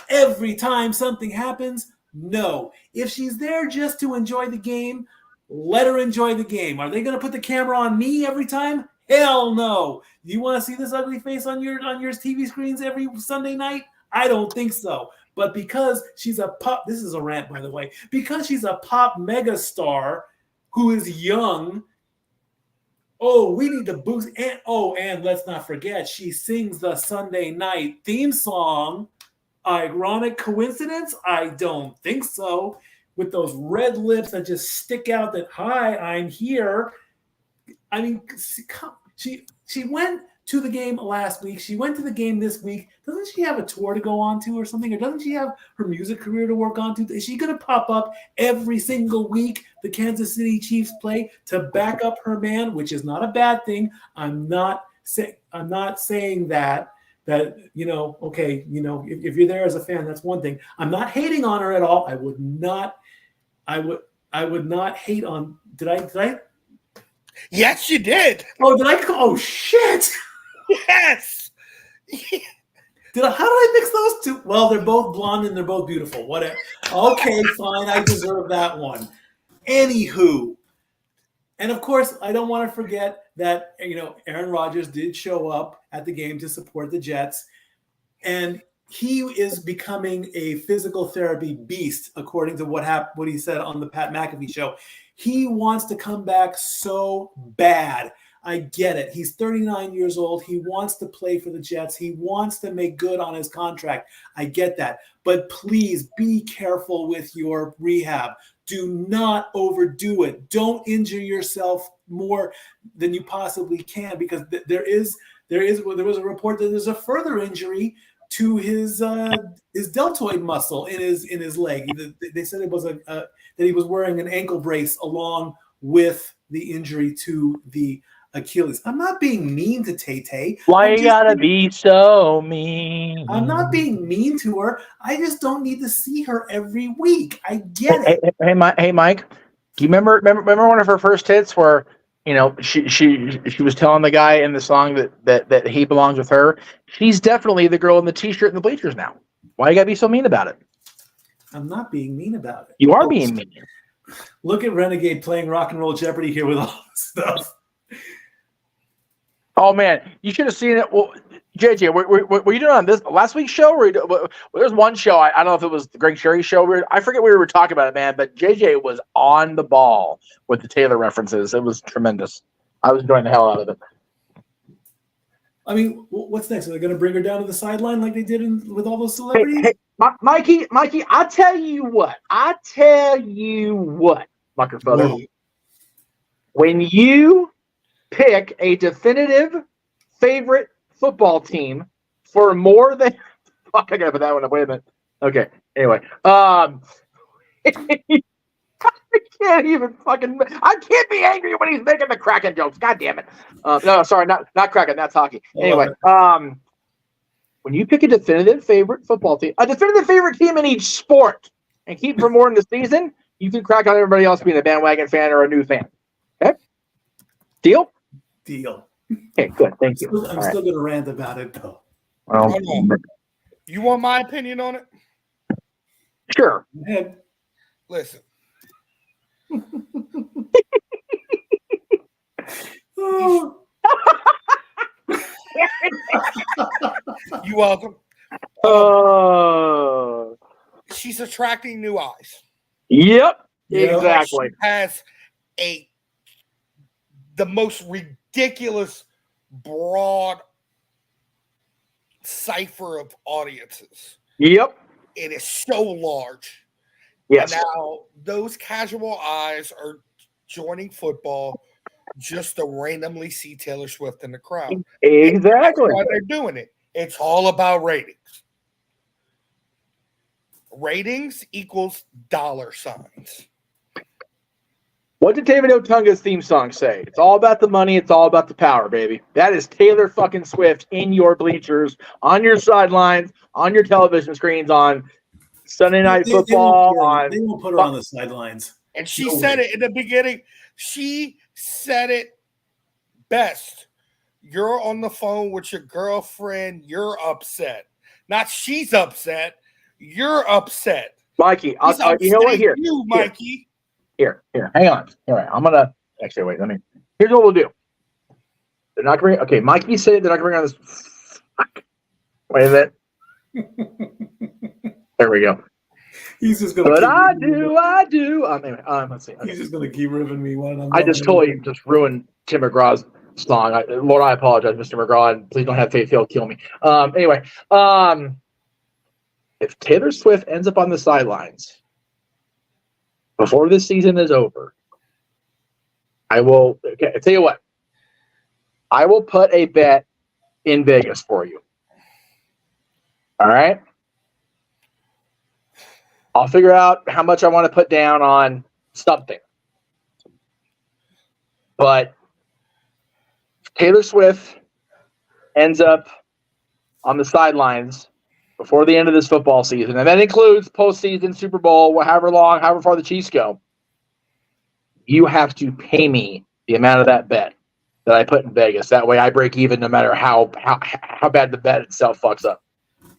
every time something happens? No. If she's there just to enjoy the game, let her enjoy the game. Are they going to put the camera on me every time? Hell no. Do you want to see this ugly face on your TV screens every Sunday night? I don't think so. But because she's a pop, this is a rant, by the way, because she's a pop megastar who is young, Oh, we need to boost. And let's not forget, she sings the Sunday night theme song. Ironic coincidence? I don't think so. With those red lips that just stick out that, hi, I'm here. I mean, she went to the game last week. She went to the game this week. Doesn't she have a tour to go on to or something? Or doesn't she have her music career to work on to? Is she going to pop up every single week the Kansas City Chiefs play to back up her man, which is not a bad thing. I'm not saying that okay, if you're there as a fan, that's one thing. I'm not hating on her at all. I would not hate on. Did I? Yes, you did. Oh, did I? Oh, shit. Yes. How did I mix those two? Well, they're both blonde and they're both beautiful. Whatever. Okay, fine. I deserve that one. Anywho. And of course, I don't want to forget that, Aaron Rodgers did show up at the game to support the Jets. And he is becoming a physical therapy beast, according to what he said on the Pat McAfee show. He wants to come back so bad. I get it. He's 39 years old. He wants to play for the Jets. He wants to make good on his contract. I get that. But please be careful with your rehab. Do not overdo it. Don't injure yourself more than you possibly can, because there was a report that there's a further injury to his deltoid muscle in his leg. They said it was that he was wearing an ankle brace along with the injury to the Achilles. I'm not being mean to Tay-Tay. Why you gotta be so mean? I'm not being mean to her. I just don't need to see her every week. I get it. Hey, Mike. Do you remember one of her first hits where she was telling the guy in the song that he belongs with her? She's definitely the girl in the t-shirt and the bleachers now. Why you gotta be so mean about it? I'm not being mean about it. You are being mean. Look at Renegade playing Rock and Roll Jeopardy here with all this stuff. Oh man, you should have seen it. Well, JJ, were you doing on this last week's show? There's one show. I don't know if it was the Greg Sherry show. I forget what we were talking about it, man. But JJ was on the ball with the Taylor references. It was tremendous. I was enjoying the hell out of it. I mean, what's next? Are they going to bring her down to the sideline like they did with all those celebrities? Hey, Mikey, I tell you what, Marcus brother. Whoa. When you pick a definitive favorite football team for more than fuck, I gotta put that one up. Wait a minute. Okay. Anyway, I can't even fucking. I can't be angry when he's making the Kraken jokes. God damn it. No, sorry, not Kraken. That's hockey. Anyway, when you pick a definitive favorite football team, a definitive favorite team in each sport, and keep for more in the season, you can crack on everybody else being a bandwagon fan or a new fan. Okay. Deal. Okay, good. Thank you. I'm still going to rant about it, though. Well, you want my opinion on it? Sure. Go ahead. Listen. Oh. You welcome. She's attracting new eyes. Yep. Exactly. She has the most ridiculous broad cipher of audiences. Yep. It is so large. Yes. And now those casual eyes are joining football just to randomly see Taylor Swift in the crowd. Exactly. That's why they're doing it. It's all about ratings. Ratings equals dollar signs. What did David Otunga's theme song say? It's all about the money. It's all about the power, baby. That is Taylor fucking Swift in your bleachers, on your sidelines, on your television screens, on Sunday Night Football. They won't put her on the sidelines. And she said it in the beginning. She said it best. You're on the phone with your girlfriend. You're upset. Not she's upset. You're upset. Mikey, you know what? Here, Mikey. Here, hang on. All right, I'm gonna actually wait. Here's what we'll do. They're not going. Okay, Mikey said they're not going to bring on this. Fuck. Wait a minute. There we go. He's just gonna. But keep I ribbing me. do. Anyway, let's see. Okay. He's just gonna keep ribbing me when I'm. I just totally just ruined Tim McGraw's song. Lord, I apologize, Mr. McGraw, and please don't have Faith Hill kill me. Anyway, if Taylor Swift ends up on the sidelines before this season is over, I will. Okay, I tell you what. I will put a bet in Vegas for you. All right. I'll figure out how much I want to put down on something. But if Taylor Swift ends up on the sidelines before the end of this football season, and that includes postseason, Super Bowl, however far the Chiefs go, you have to pay me the amount of that bet that I put in Vegas. That way I break even no matter how bad the bet itself fucks up.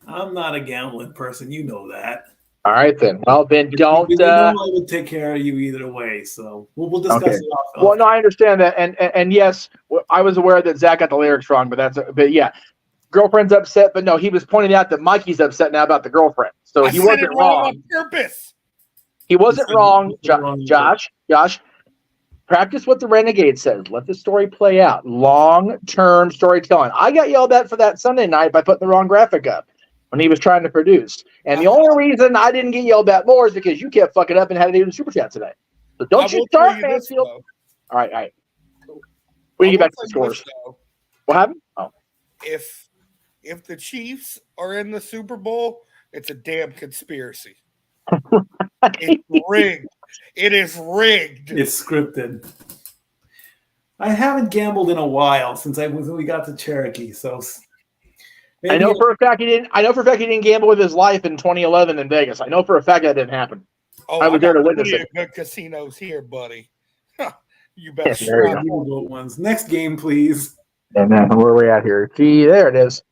I'm not a gambling person. You know that. All right, then. Well, then don't. You know I would take care of you either way. So we'll discuss Okay. it off. Well, no, I understand that, and yes, I was aware that Zach got the lyrics wrong, but yeah, girlfriend's upset, but no, he was pointing out that Mikey's upset now about the girlfriend, so he wasn't wrong on purpose. He wasn't wrong, Josh. Practice what the Renegade says. Let the story play out. Long-term storytelling. I got yelled at for that Sunday night by putting the wrong graphic up when he was trying to produce. And the only reason I didn't get yelled at more is because you kept fucking up and had to do the super chat today. So don't you start, Mansfield. All right. We can get back to the scores. What happened? Oh. If the Chiefs are in the Super Bowl, it's a damn conspiracy. It's rigged. It is rigged. It's scripted. I haven't gambled in a while since we got to Cherokee, so I know for a fact he didn't gamble with his life in 2011 in Vegas. I know for a fact that didn't happen. Oh, I was there to witness it. Good casinos here, buddy. You better shut ones. Next game, please. And then where are we at here? Gee, there it is.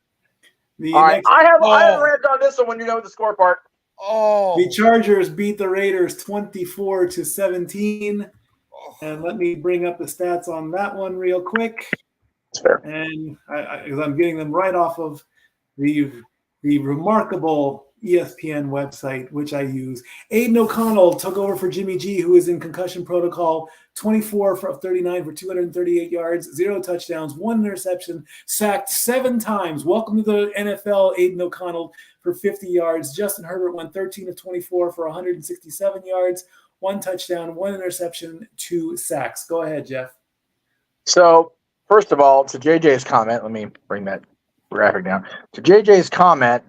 All right, I have a rant on this one when you know the score part. Oh, the Chargers beat the Raiders 24-17. And let me bring up the stats on that one real quick. That's fair. And because I'm getting them right off of the remarkable ESPN website, which I use. Aiden O'Connell took over for Jimmy G, who is in concussion protocol, 24 for 39 for 238 yards, 0 touchdowns, 1 interception, sacked 7 times. Welcome to the NFL, Aiden O'Connell, for 50 yards. Justin Herbert went 13 of 24 for 167 yards, 1 touchdown, 1 interception, 2 sacks. Go ahead, Jeff. So, first of all, to JJ's comment, let me bring that graphic down. To JJ's comment,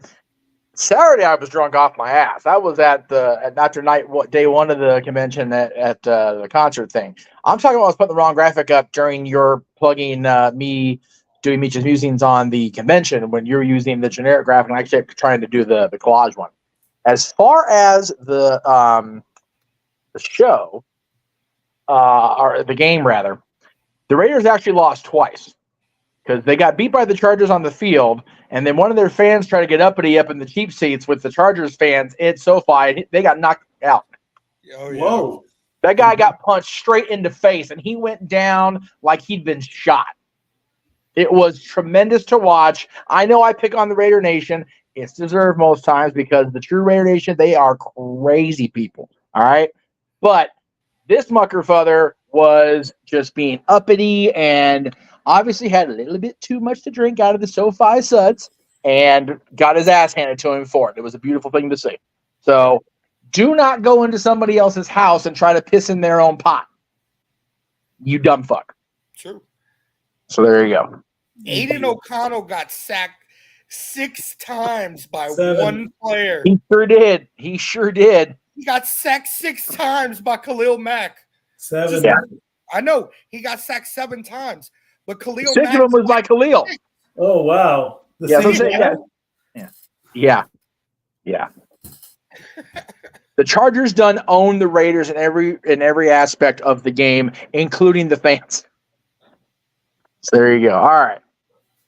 Saturday I was drunk off my ass. I was at after day one of the convention at the concert thing. I'm talking about I was putting the wrong graphic up during your plugging me doing Meech's Musings on the convention when you're using the generic graphic and I kept trying to do the collage one. As far as the show, or the game rather, the Raiders actually lost twice because they got beat by the Chargers on the field, and then one of their fans tried to get uppity up in the cheap seats with the Chargers fans at SoFi. They got knocked out. Oh, yeah. Whoa. That guy got punched straight in the face, and he went down like he'd been shot. It was tremendous to watch. I know I pick on the Raider Nation. It's deserved most times because the true Raider Nation, they are crazy people, all right? But this muckerfather was just being uppity and obviously had a little bit too much to drink out of the SoFi suds and got his ass handed to him for it. It was a beautiful thing to see. So do not go into somebody else's house and try to piss in their own pot. You dumb fuck. True. So there you go. Aiden O'Connell got sacked 6 times by 7. one player. He sure did. He got sacked 6 times by Khalil Mack. 7. Yeah. I know. He got sacked 7 times. But Khalil 6 Mack of them was by Khalil. Oh, wow. Yeah. The Chargers done own the Raiders in every aspect of the game, including the fans. So there you go. All right.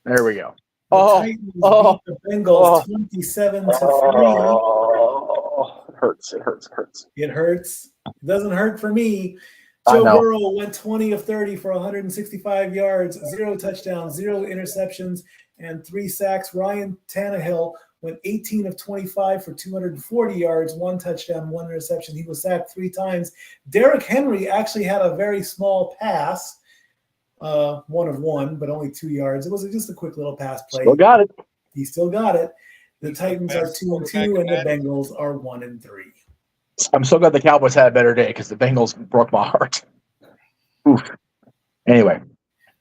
There we go. Titans beat the Bengals 27-3. It hurts. It hurts. It doesn't hurt for me. Joe Burrow went 20 of 30 for 165 yards, 0 touchdowns, 0 interceptions, and 3 sacks. Ryan Tannehill went 18 of 25 for 240 yards, 1 touchdown, 1 interception. He was sacked 3 times. Derrick Henry actually had a very small pass, 1 of 1, but only 2 yards. It was just a quick little pass play. Still got it. He still got it. The He's Titans the are best 2-2, and the quarterback in Bengals are 1-3. I'm so glad the Cowboys had a better day because the Bengals broke my heart. Oof. Anyway,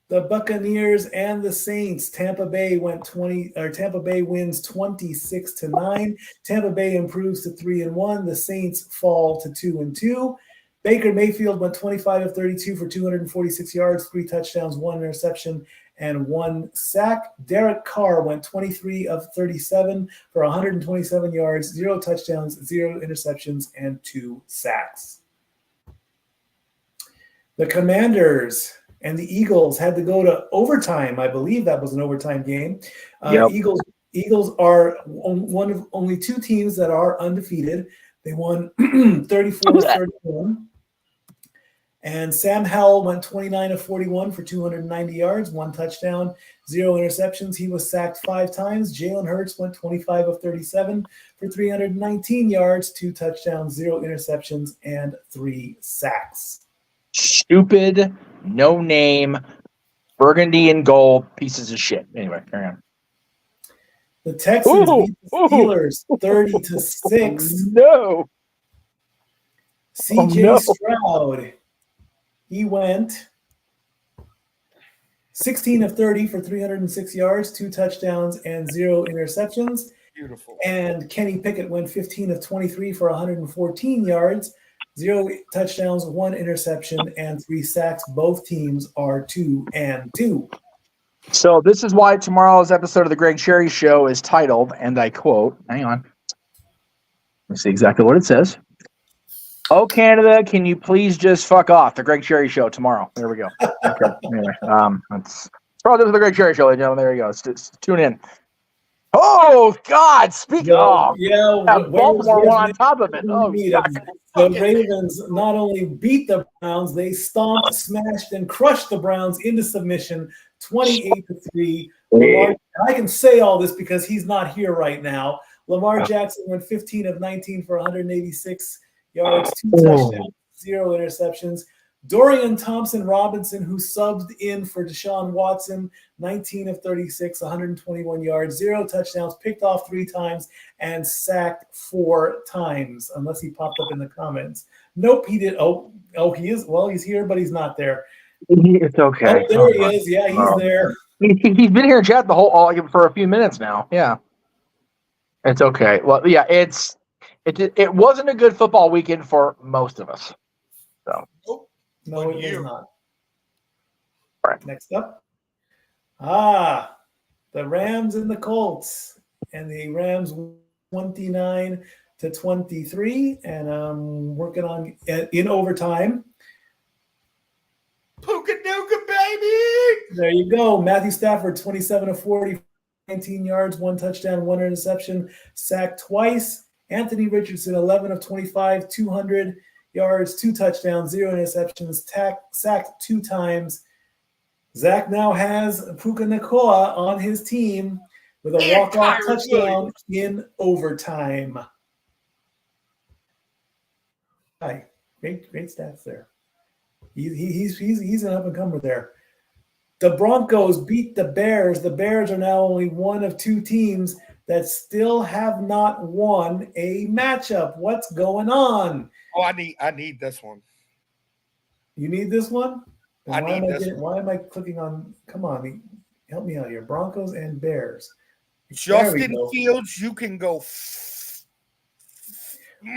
The Buccaneers and the Saints. Tampa Bay wins 26-9. Tampa Bay improves to 3-1. The Saints fall to 2-2. Baker Mayfield went 25 of 32 for 246 yards, 3 touchdowns, 1 interception, and 1 sack. Derek Carr went 23 of 37 for 127 yards, 0 touchdowns, 0 interceptions, and 2 sacks. The Commanders and the Eagles had to go to overtime. I believe that was an overtime game. Yep. Eagles are one of only 2 teams that are undefeated. They won 34-31. And Sam Howell went 29 of 41 for 290 yards, 1 touchdown, 0 interceptions. He was sacked 5 times. Jalen Hurts went 25 of 37 for 319 yards, 2 touchdowns, 0 interceptions, and 3 sacks. Stupid, no name, burgundy and gold pieces of shit. Anyway, carry on. The Texans beat the Steelers 30-6. No. CJ Stroud, he went 16 of 30 for 306 yards, 2 touchdowns, and 0 interceptions. Beautiful. And Kenny Pickett went 15 of 23 for 114 yards, 0 touchdowns, 1 interception, and 3 sacks. Both teams are 2-2. So this is why tomorrow's episode of the Greg Cherry Show is titled, and I quote, hang on. Let's see exactly what it says. Oh, Canada, can you please just fuck off? The Greg Cherry Show tomorrow. There we go. Okay. Anyway, that's probably the Greg Cherry Show, ladies and gentlemen. There you go. Just tune in. Oh God! Baltimore won on top of it. Oh, the Ravens not only beat the Browns, they stomped, smashed, and crushed the Browns into submission, 28-3. I can say all this because he's not here right now. Lamar Jackson went 15 of 19 for 186 yards, 2 touchdowns, 0 interceptions. Dorian Thompson-Robinson, who subbed in for Deshaun Watson, 19 of 36, 121 yards, 0 touchdowns, picked off 3 times, and sacked 4 times, unless he popped up in the comments. Nope, he did. Oh, he is. Well, he's here, but he's not there. It's okay. Oh, there he is. Yeah, he's there. He's been here in chat for a few minutes now. Yeah. It's okay. Well, yeah, it wasn't a good football weekend for most of us. So. No, it was not. All right. Next up. The Rams and the Colts. And the Rams 29-23. And I'm working on in overtime. Puka Nuka, baby! There you go. Matthew Stafford, 27 of 40, 19 yards, 1 touchdown, 1 interception, sacked twice. Anthony Richardson, 11 of 25, 200 yards, 2 touchdowns, 0 interceptions, sacked 2 times. Zach now has Puka Nacua on his team with a walk-off touchdown in overtime. Hi, great stats there. He's an up-and-comer there. The Broncos beat the Bears. The Bears are now only one of 2 teams that still have not won a matchup. What's going on? Oh, I need this one. You need this one? I need this one. Why am I clicking on? Come on, help me out here. Broncos and Bears. Justin Fields, you can go.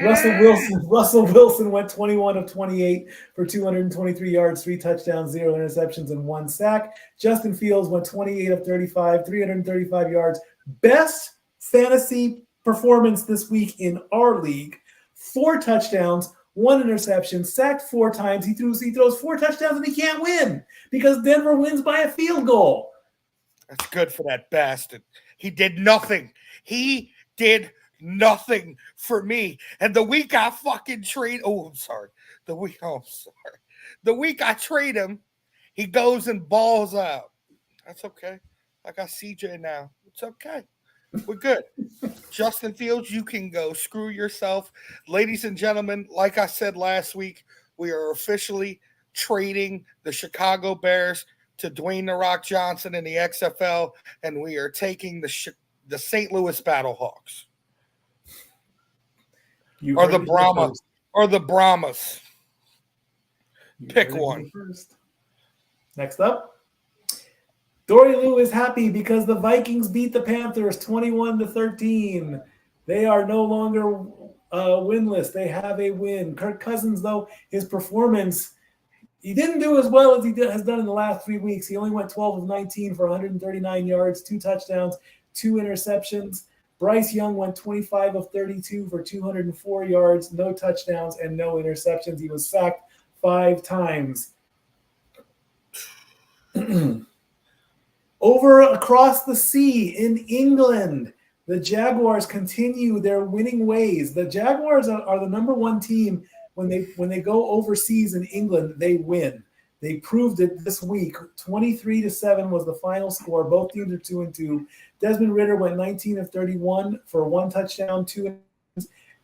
Russell Wilson went 21 of 28 for 223 yards, 3 touchdowns, 0 interceptions, and 1 sack. Justin Fields went 28 of 35, 335 yards. Best fantasy performance this week in our league. 4 touchdowns, 1 interception, sacked 4 times. He throws 4 touchdowns and he can't win because Denver wins by a field goal. That's good for that bastard. He did nothing. He did nothing for me. And the week I fucking trade, The week I trade him, he goes and balls out. That's okay. I got CJ now. It's okay. We're good. Justin Fields, you can go screw yourself. Ladies and gentlemen, like I said last week, we are officially trading the Chicago Bears to Dwayne "The Rock" Johnson in the XFL, and we are taking the St. Louis Battlehawks. Or the Brahmas. Or the Brahmas. Pick one. First. Next up. Dori Lou is happy because the Vikings beat the Panthers 21-13. They are no longer winless. They have a win. Kirk Cousins, though, his performance, he didn't do as well as he has done in the last 3 weeks. He only went 12 of 19 for 139 yards, 2 touchdowns, 2 interceptions. Bryce Young went 25 of 32 for 204 yards, no touchdowns, and no interceptions. He was sacked 5 times. Over across the sea in England, the Jaguars continue their winning ways. The Jaguars are the number 1 team when they go overseas in England, they win. They proved it this week. 23-7 was the final score. Both teams are 2-2. Desmond Ridder went 19 of 31 for 1 touchdown, 2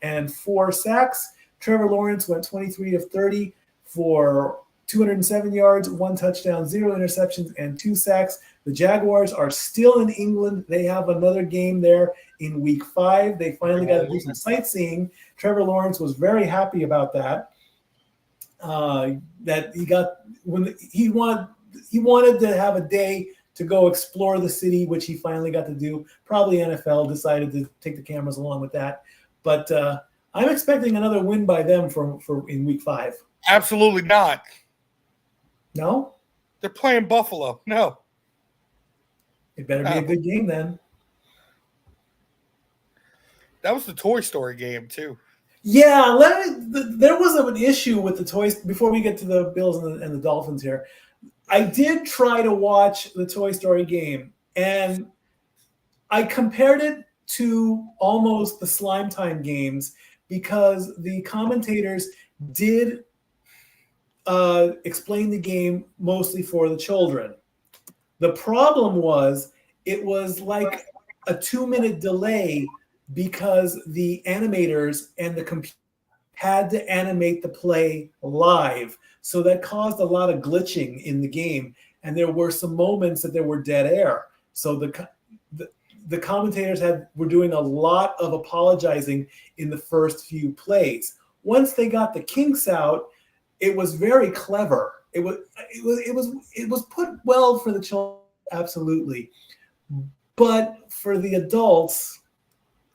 and 4 sacks. Trevor Lawrence went 23 of 30 for 207 yards, 1 touchdown, 0 interceptions, and 2 sacks. The Jaguars are still in England. They have another game there in week 5. They finally got to do some sightseeing. Trevor Lawrence was very happy about that. That he got when he wanted to have a day to go explore the city, which he finally got to do. Probably NFL decided to take the cameras along with that. But I'm expecting another win by them for in week 5. Absolutely not. No? They're playing Buffalo. No. It better be a good game then. That was the Toy Story game, too. Yeah, there was an issue with the toys before we get to the Bills and the Dolphins here. I did try to watch the Toy Story game, and I compared it to almost the Slime Time games because the commentators did explain the game mostly for the children. The problem was it was like a 2-minute delay because the animators and the computer had to animate the play live. So that caused a lot of glitching in the game. And there were some moments that there were dead air. So the commentators were doing a lot of apologizing in the first few plays. Once they got the kinks out, it was very clever. It was put well for the children, absolutely. But for the adults,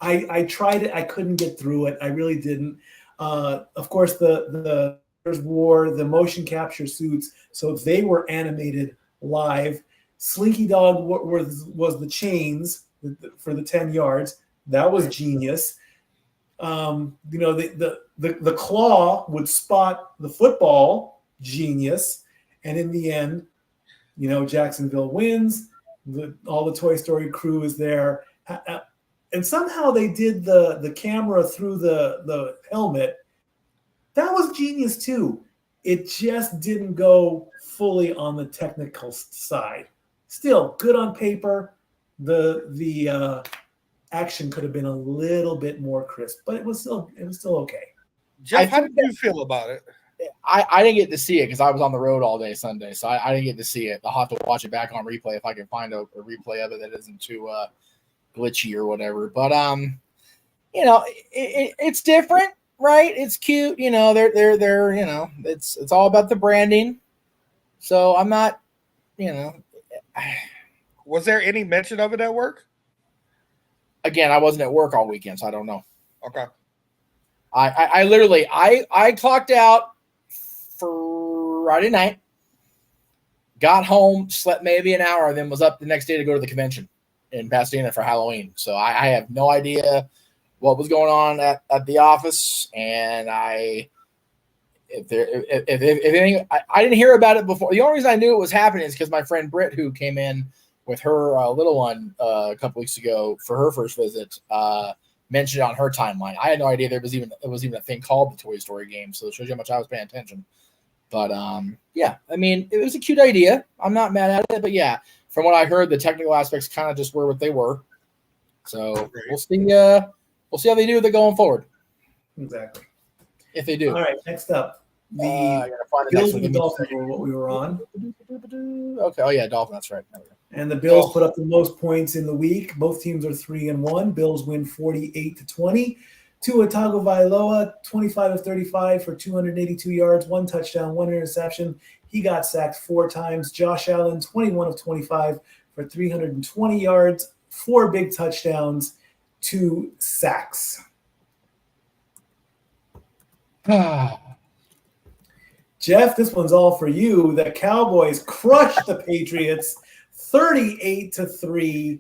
I tried it. I couldn't get through it. I really didn't. Of course, the wore the motion capture suits, so they were animated live. Slinky Dog was the chains for the 10 yards. That was genius. The claw would spot the football, genius. And in the end, Jacksonville wins. All the Toy Story crew is there. And somehow they did the camera through the helmet. That was genius too. It just didn't go fully on the technical side. Still good on paper. The action could have been a little bit more crisp, but it was still okay. Jeff, how did you feel about it? I didn't get to see it because I was on the road all day Sunday, so I didn't get to see it. I'll have to watch it back on replay if I can find a replay of it that isn't too glitchy or whatever. But it's different, right? It's cute, they're it's all about the branding. So I'm not, Was there any mention of it at work? Again, I wasn't at work all weekend, so I don't know. Okay. I literally clocked out Friday night, got home, slept maybe an hour, then was up the next day to go to the convention in Pasadena for Halloween. So I have no idea what was going on at the office, and if anything, I didn't hear about it before. The only reason I knew it was happening is because my friend Britt, who came in with her little one a couple weeks ago for her first visit, mentioned it on her timeline. I had no idea it was even a thing called the Toy Story game, so it shows you how much I was paying attention. But yeah, I mean, it was a cute idea. I'm not mad at it, but yeah, from what I heard, the technical aspects kind of just were what they were. So we'll see. We'll see how they do with it going forward. Exactly. If they do. All right, next up. I The gotta find the Bills next one. and the Give me a Dolphins second. were what we were on. Okay. Oh yeah, Dolphins. That's right. There we go. And the Bills put up the most points in the week. Both teams are 3-1. Bills win 48-20. Tua Tagovailoa, 25 of 35 for 282 yards, 1 touchdown, 1 interception. He got sacked 4 times. Josh Allen, 21 of 25 for 320 yards, 4 big touchdowns, 2 sacks. Jeff, this one's all for you. The Cowboys crushed the Patriots 38-3.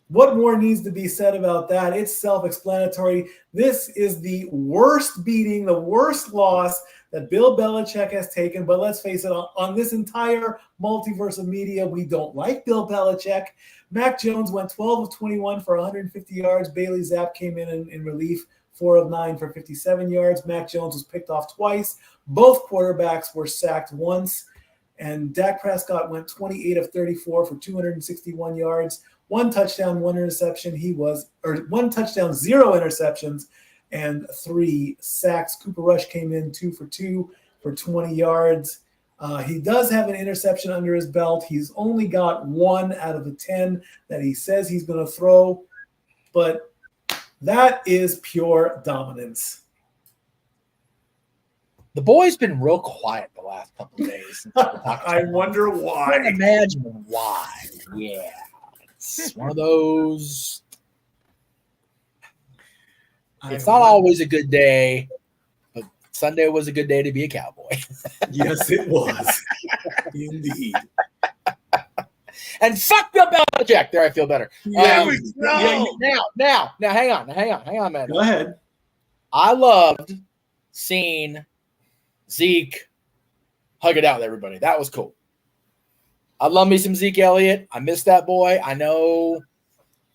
What more needs to be said about that? It's self-explanatory. This is the worst beating, the worst loss that Bill Belichick has taken. But let's face it, on this entire multiverse of media, we don't like Bill Belichick. Mac Jones went 12 of 21 for 150 yards. Bailey Zapp came in relief, 4 of 9 for 57 yards. Mac Jones was picked off twice. Both quarterbacks were sacked once. And Dak Prescott went 28 of 34 for 261 yards. 1 touchdown, 1 interception. 1 touchdown, 0 interceptions, and 3 sacks. Cooper Rush came in 2 for 2 for 20 yards. He does have an interception under his belt. He's only got 1 out of the 10 that he says he's going to throw, but that is pure dominance. The boy's been real quiet the last couple of days. I wonder why. I can't imagine why. Yeah. It's one of those. It's not always a good day, but Sunday was a good day to be a Cowboy. Yes, it was. Indeed. And fuck Bill Belichick. There, I feel better. Now, hang on, man. Go ahead. I loved seeing Zeke hug it out with everybody. That was cool. I love me some Zeke Elliott. I miss that boy. I know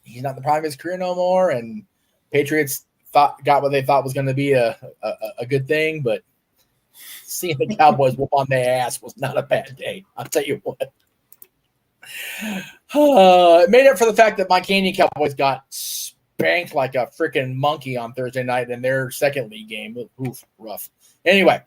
he's not in the prime of his career no more, and Patriots got what they thought was going to be a good thing, but seeing the Cowboys whoop on their ass was not a bad day. I'll tell you what. It made up for the fact that my Canyon Cowboys got spanked like a freaking monkey on Thursday night in their second league game. Oof, rough. Anyway.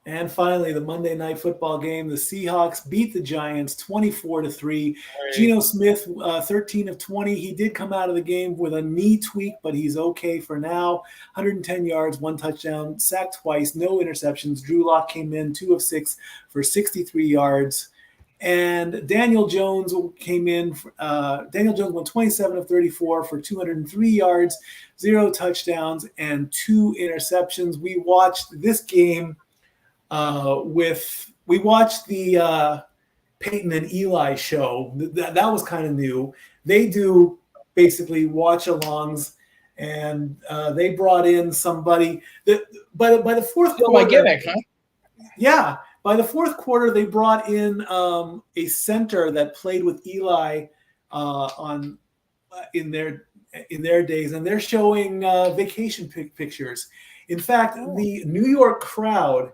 And finally, the Monday Night Football game. The Seahawks beat the Giants 24-3. Geno Smith, 13 of 20. He did come out of the game with a knee tweak, but he's okay for now. 110 yards, 1 touchdown, sacked twice, no interceptions. Drew Lock came in 2 of 6 for 63 yards. And Daniel Jones came in. Daniel Jones went 27 of 34 for 203 yards, 0 touchdowns, and 2 interceptions. We watched this game. We watched the Peyton and Eli show. That was kind of new. They do basically watch-alongs, and they brought in somebody. By the fourth quarter, my gimmick, huh? Yeah, by the fourth quarter, they brought in a center that played with Eli in their days, and they're showing vacation pictures. In fact, the New York crowd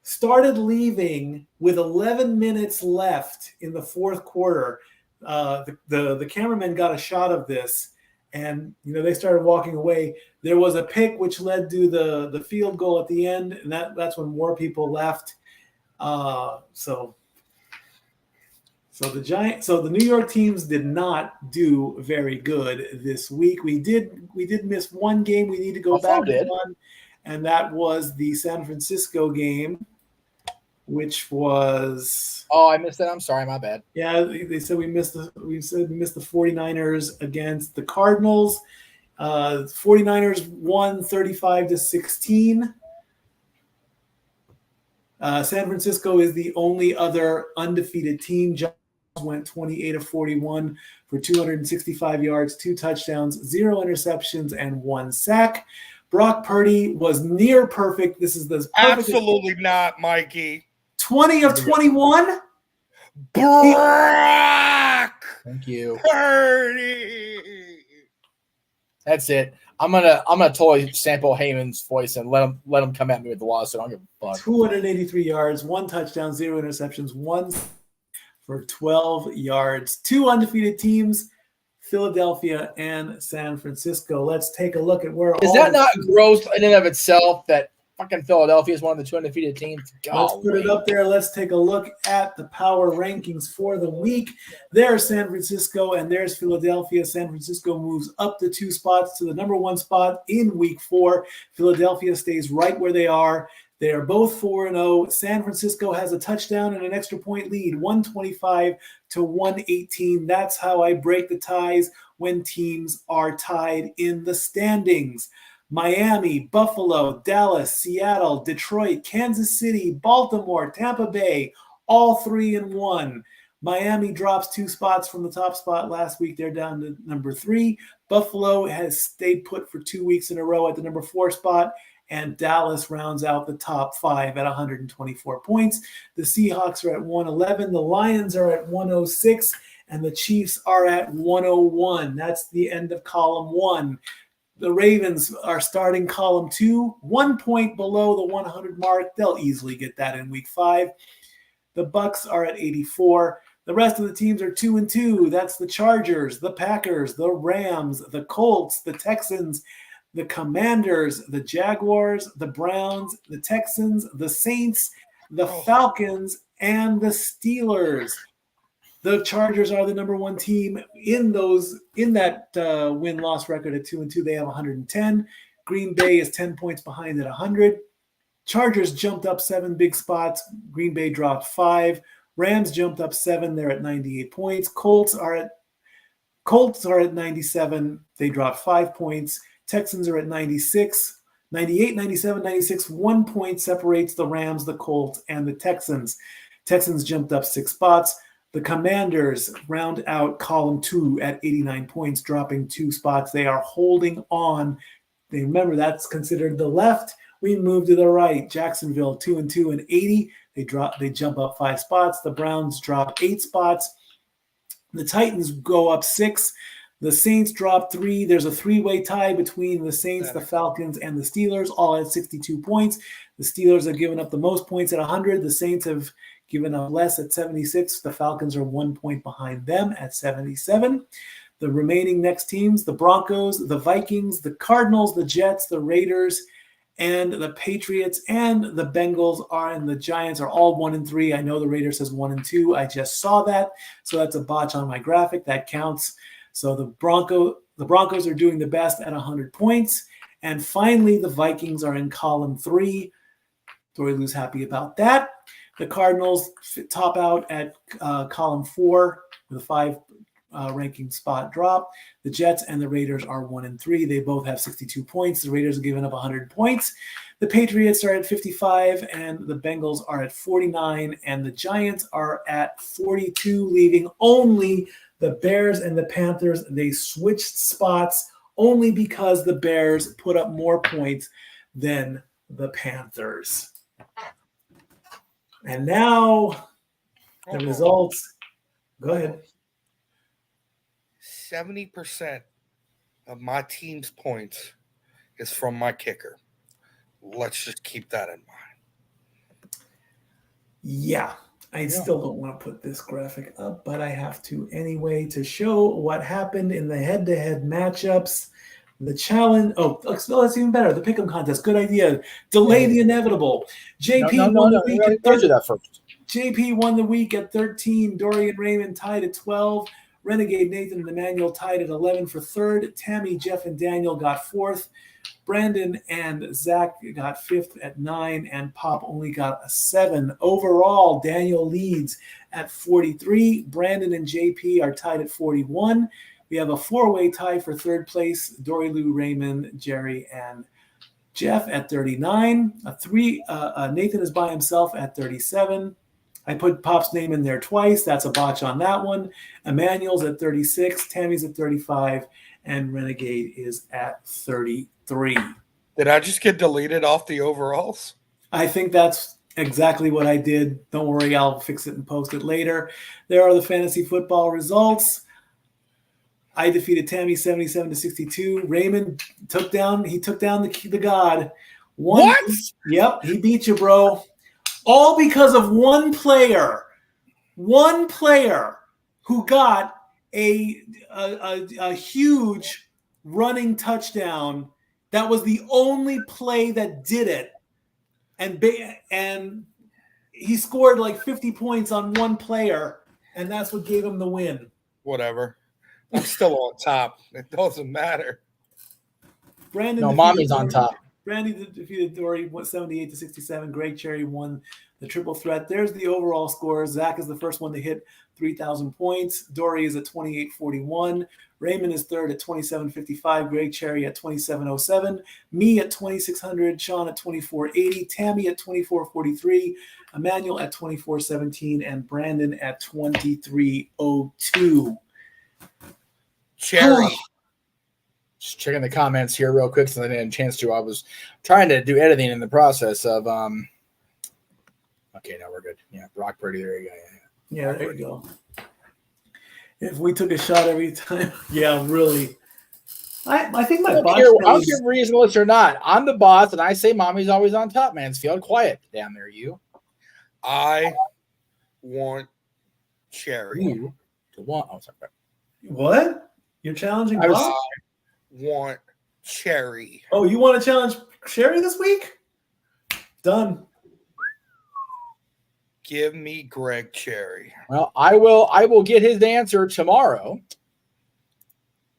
started leaving with 11 minutes left in the fourth quarter. The cameraman got a shot of this, and they started walking away. There was a pick which led to the field goal at the end, and that's when more people left. So the New York teams did not do very good this week. We did miss one game. We need to go back to one, and that was the San Francisco game, which was. Oh, I missed that. I'm sorry, my bad. Yeah, they said we missed the 49ers against the Cardinals. 49ers won 35-16. San Francisco is the only other undefeated team. Giants went 28 of 41 for 265 yards, 2 touchdowns, 0 interceptions, and 1 sack. Brock Purdy was near perfect. This is the absolutely not, Mikey. 20 of 21. Brock. Thank you. Purdy. That's it. I'm gonna totally sample Heyman's voice and let him come at me with the lawsuit. I don't give a fuck. 283 yards, 1 touchdown, 0 interceptions, 1 for 12 yards. 2 undefeated teams Philadelphia, and San Francisco. Let's take a look at where Is that not gross in and of itself that fucking Philadelphia is one of the 2 undefeated teams? Let's put it up there. Let's take a look at the power rankings for the week. There's San Francisco and there's Philadelphia. San Francisco moves up the 2 spots to the number 1 spot in week 4. Philadelphia stays right where they are. They are both 4-0. San Francisco has a touchdown and an extra point lead, 125 to 118. That's how I break the ties when teams are tied in the standings. Miami, Buffalo, Dallas, Seattle, Detroit, Kansas City, Baltimore, Tampa Bay, all 3-1. Miami drops 2 spots from the top spot last week. They're down to number 3. Buffalo has stayed put for 2 weeks in a row at the number 4 spot. And Dallas rounds out the top 5 at 124 points. The Seahawks are at 111. The Lions are at 106. And the Chiefs are at 101. That's the end of column 1. The Ravens are starting column 2, 1 point below the 100 mark. They'll easily get that in week 5. The Bucks are at 84. The rest of the teams are 2-2. That's the Chargers, the Packers, the Rams, the Colts, the Texans, the Commanders, the Jaguars, the Browns, the Texans, the Saints, the Falcons, and the Steelers. The Chargers are the number 1 team in that win-loss record at 2-2. They have 110. Green Bay is 10 points behind at 100. Chargers jumped up 7 big spots. Green Bay dropped 5. Rams jumped up 7. They're at 98 points. Colts are at 97. They dropped 5 points. Texans are at 96, 98, 97, 96. 1 point separates the Rams, the Colts, and the Texans. Texans jumped up 6 spots. The Commanders round out column 2 at 89 points, dropping 2 spots. They are holding on. Remember, that's considered the left. We move to the right. Jacksonville 2-2 and 80. They jump up 5 spots. The Browns drop 8 spots. The Titans go up 6. The Saints drop 3. There's a 3-way tie between the Saints, the Falcons, and the Steelers, all at 62 points. The Steelers have given up the most points at 100. The Saints have given up less at 76. The Falcons are 1 point behind them at 77. The remaining next teams, the Broncos, the Vikings, the Cardinals, the Jets, the Raiders, and the Patriots and the Bengals and the Giants are all 1-3. I know the Raiders says 1-2. I just saw that. So that's a botch on my graphic. That counts. So the Broncos are doing the best at 100 points. And finally, the Vikings are in column 3. Dori Lou's happy about that. The Cardinals top out at column 4 with a 5 ranking spot drop. The Jets and the Raiders are 1-3. They both have 62 points. The Raiders are giving up 100 points. The Patriots are at 55, and the Bengals are at 49, and the Giants are at 42, leaving only the Bears and the Panthers. They switched spots only because the Bears put up more points than the Panthers. And now the results. Go ahead. 70% of my team's points is from my kicker. Let's just keep that in mind. Yeah, I still don't want to put this graphic up, but I have to anyway to show what happened in the head-to-head matchups. The challenge. Oh, that's even better. The pick'em contest. Good idea. Delay the inevitable. JP won the week. Don't do that first. JP won the week at 13. Dori and Raymond tied at 12. Renegade Nathan and Emmanuel tied at 11 for third. Tammy, Jeff, and Daniel got fourth. Brandon and Zach got 5th at 9, and Pop only got a 7. Overall, Daniel leads at 43. Brandon and JP are tied at 41. We have a 4-way tie for third place. Dori Lou, Raymond, Jerry, and Jeff at 39. Nathan is by himself at 37. I put Pop's name in there twice. That's a botch on that one. Emmanuel's at 36. Tammy's at 35. And Renegade is at 33. Did I just get deleted off the overalls? I think that's exactly what I did. Don't worry, I'll fix it and post it later. There are the fantasy football results. I defeated Tammy 77-62. Raymond took down the God. What? Yep, he beat you, bro. All because of one player who got a huge running touchdown that was the only play that did it, and he scored like 50 points on one player, and that's what gave him the win. Whatever. I'm still on top. It doesn't matter. Brandon, No, mommy's on top. Brandon defeated Dori 78-67. Greg Cherry won the triple threat. There's the overall score. Zach is the first one to hit 3,000 points. Dori is at 2841. Raymond is third at 2755. Greg Cherry at 2707. Me at 2600. Sean at 2480. Tammy at 2443. Emmanuel at 2417. And Brandon at 2302. Cherry. Just checking the comments here real quick since I didn't have a chance to. I was trying to do editing in the process of okay, now we're good. Yeah, Brock Purdy, there you go. Yeah, there you go. If we took a shot every time, yeah, really. I think my boss. I don't care if reasonless or not. I'm the boss, and I say mommy's always on top, Mansfield. Quiet down there, you. I want Cherry. You to want. Oh, sorry. What? You're challenging Bob? Want Cherry. Oh, you want to challenge Sherry this week? Done. Give me Greg Cherry. Well, I will get his answer tomorrow.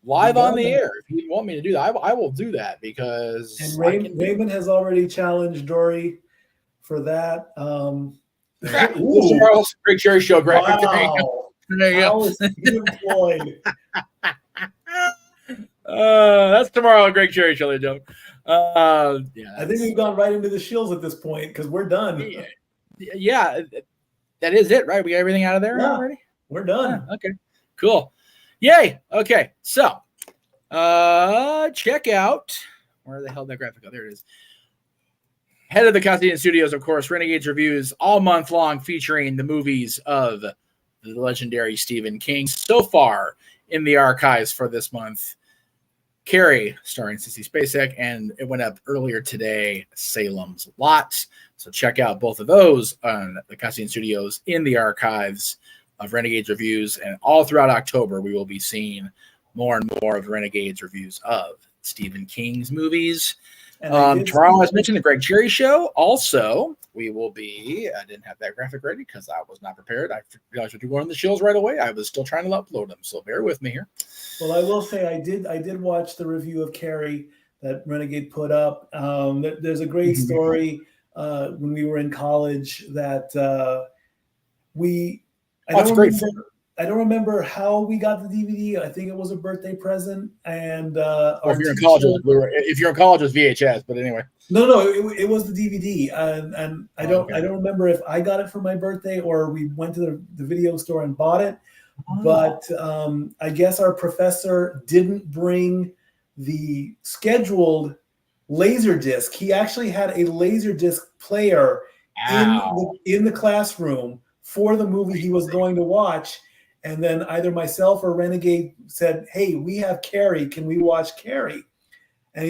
Live on the air. If you want me to do that, I will do that because and Raymond has already challenged Dori for that. Tomorrow's Greg Cherry show. Greg. Wow. There you go. Employed. That's tomorrow, Greg Cherry show. Joke. Yeah, I think we've gone right into the shills at this point because we're done. Yeah, that is it, right? We got everything out of there already. We're done. Yeah, okay, cool. Yay. Okay, so check out where the hell did that graphic go? There it is. Head of the Castilian Studios, of course, Renegades reviews all month long featuring the movies of the legendary Stephen King. So far in the archives for this month, Carrie, starring Sissy Spacek, and it went up earlier today, Salem's Lot. So check out both of those on the Castilian Studios in the archives of Renegades reviews. And all throughout October, we will be seeing more and more of Renegades reviews of Stephen King's movies. Tomorrow, as mentioned, the Greg Cherry show. Also, we will be, I didn't have that graphic ready because I was not prepared. I realized we were going to the shows right away. I was still trying to upload them, so bear with me here. Well, I will say I did watch the review of Carrie that Renegade put up. There's a great story when we were in college that I don't remember how we got the DVD. I think it was a birthday present, and if you're in college, if you're in college, it's VHS. But anyway, no, it was the DVD, and I don't remember if I got it for my birthday or we went to the video store and bought it. Oh. But I guess our professor didn't bring the scheduled Laserdisc. He actually had a Laserdisc player in the classroom for the movie he was going to watch. And then either myself or Renegade said, "Hey, we have Carrie. Can we watch Carrie?" And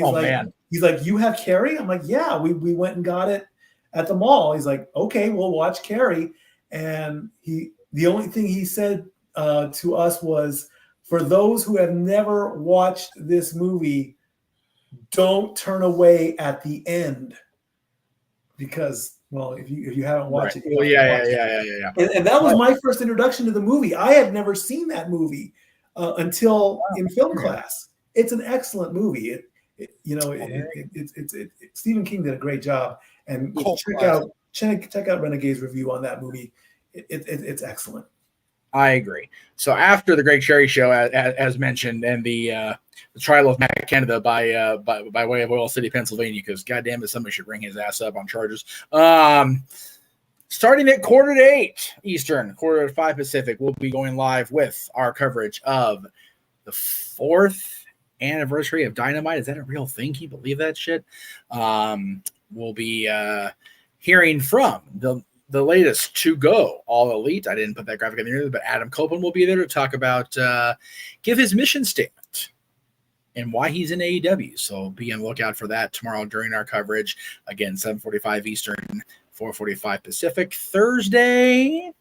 he's like, "You have Carrie?" I'm like, "Yeah, we went and got it at the mall." He's like, "Okay, we'll watch Carrie." And the only thing he said to us was, "For those who have never watched this movie, don't turn away at the end because." Well, if you haven't watched it, well, yeah. And that was my first introduction to the movie. I had never seen that movie until in film class. It's an excellent movie. Stephen King did a great job. And check out Renegade's review on that movie. It's excellent. I agree. So after the Greg Cherry show, as mentioned, and the trial of Matt Canada by way of Oil City, Pennsylvania, because goddamn it, somebody should bring his ass up on charges. Starting at 7:45 Eastern, 5:45 Pacific, we'll be going live with our coverage of the 4th anniversary of Dynamite. Is that a real thing? Can you believe that shit? We'll be hearing from the latest to go, All Elite. I didn't put that graphic in there, but Adam Copeland will be there to talk about, give his mission statement and why he's in AEW. So be on the lookout for that tomorrow during our coverage. Again, 7:45 Eastern, 4:45 Pacific. Thursday,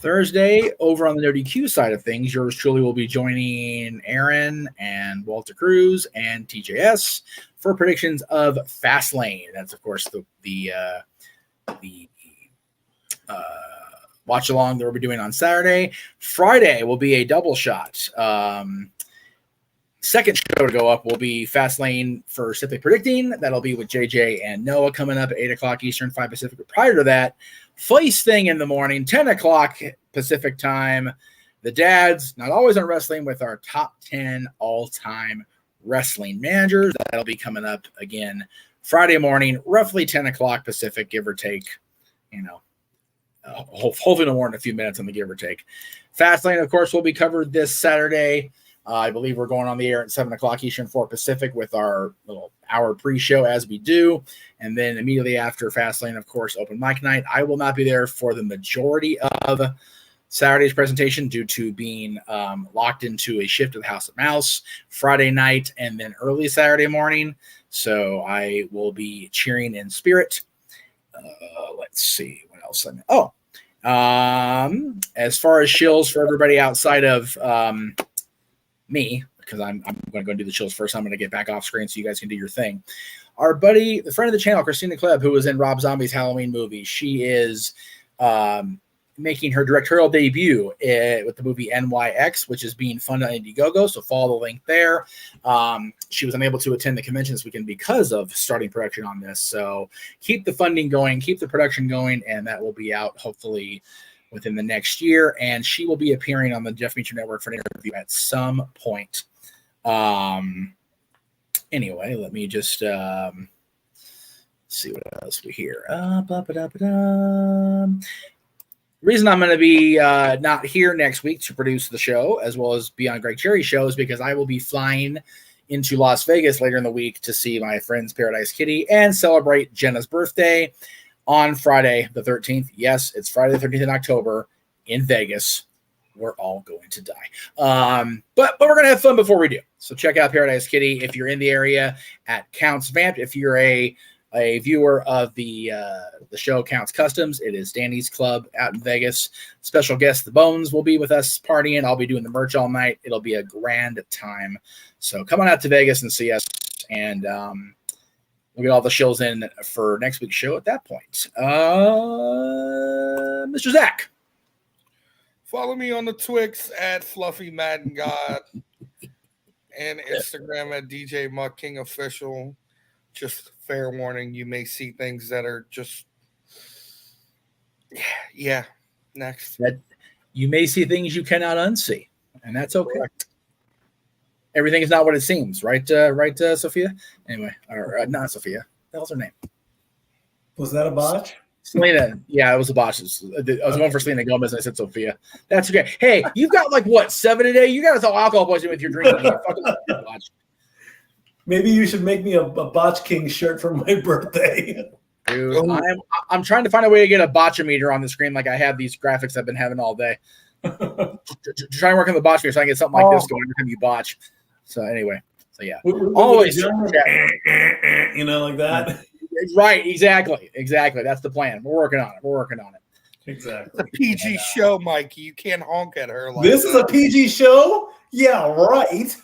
Thursday, over on the No DQ side of things, yours truly will be joining Aaron and Walter Cruz and TJS for predictions of Fastlane. That's, of course, the watch along that we'll be doing on Saturday. Friday will be a double shot. Second show to go up will be Fastlane for Simply Predicting. That'll be with JJ and Noah coming up at 8 o'clock Eastern, 5 Pacific. But prior to that, Feist thing in the morning, 10 o'clock Pacific time. The dads, not always on wrestling, with our top 10 all-time wrestling managers. That'll be coming up again Friday morning, roughly 10 o'clock Pacific, give or take, hopefully no more than a few minutes on the give or take. Fastlane, of course, will be covered this Saturday. I believe we're going on the air at 7 o'clock Eastern, 4 Pacific with our little hour pre-show as we do. And then immediately after Fastlane, of course, open mic night. I will not be there for the majority of Saturday's presentation due to being locked into a shift at the House of Mouse Friday night and then early Saturday morning. So I will be cheering in spirit. Let's see what else. As far as shills for everybody outside of me, because I'm going to go do the chills first. I'm going to get back off screen so you guys can do your thing. Our buddy, the friend of the channel, Christina Klebb, who was in Rob Zombie's Halloween movie, she is making her directorial debut with the movie NYX, which is being funded on Indiegogo. So follow the link there. She was unable to attend the convention this weekend because of starting production on this. So keep the funding going, keep the production going, and that will be out hopefully within the next year, and she will be appearing on the Jeff Meacher Network for an interview at some point. Anyway, let me just see what else we hear. The reason I'm going to be not here next week to produce the show, as well as be on Greg Cherry's show, is because I will be flying into Las Vegas later in the week to see my friends Paradise Kitty and celebrate Jenna's birthday on Friday the 13th. Yes, it's Friday the 13th in October in Vegas. We're all going to die. But we're going to have fun before we do. So check out Paradise Kitty if you're in the area at Counts Vamped. If you're a viewer of the show Counts Customs, it is Danny's Club out in Vegas. Special guest The Bones will be with us partying. I'll be doing the merch all night. It'll be a grand time. So come on out to Vegas and see us. And we'll get all the shills in for next week's show at that point. Mr. Zach. Follow me on the Twix at Fluffy Madden God and Instagram at DJ Muck King Official. Just fair warning, you may see things that are just, yeah. Next. That you may see things you cannot unsee, and that's okay. Correct. Everything is not what it seems, right? Sophia? Anyway, or not Sophia. What was her name? Was that a botch? Selena. Yeah, it was a botch. I was going for Selena Gomez, and I said Sophia. That's okay. Hey, you've got like, what, 7 a day? You got to throw alcohol poisoning with your drinking. Maybe you should make me a Botch King shirt for my birthday. Dude, I'm trying to find a way to get a botchometer on the screen like I have these graphics I've been having all day. Try and work on the botch meter so I can get something like this going every time you botch. So anyway, so yeah. Always, like that. Right, exactly. That's the plan. We're working on it. Exactly. It's a PG show, Mikey. You can't honk at her like this. Is a PG show? Yeah, right.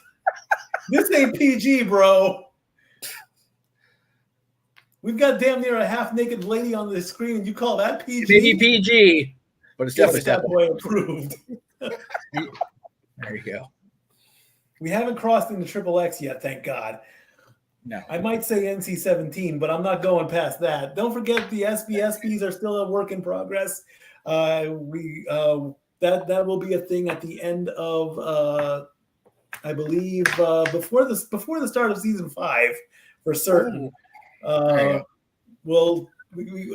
This ain't PG, bro. We've got damn near a half-naked lady on the screen, and you call that PG? Maybe PG, but it's definitely that boy approved. There you go. We haven't crossed into XXX yet, thank God. No. I might say NC-17, but I'm not going past that. Don't forget the SBSBs are still a work in progress. That will be a thing at the end of I believe before the start of season 5 for certain. Well,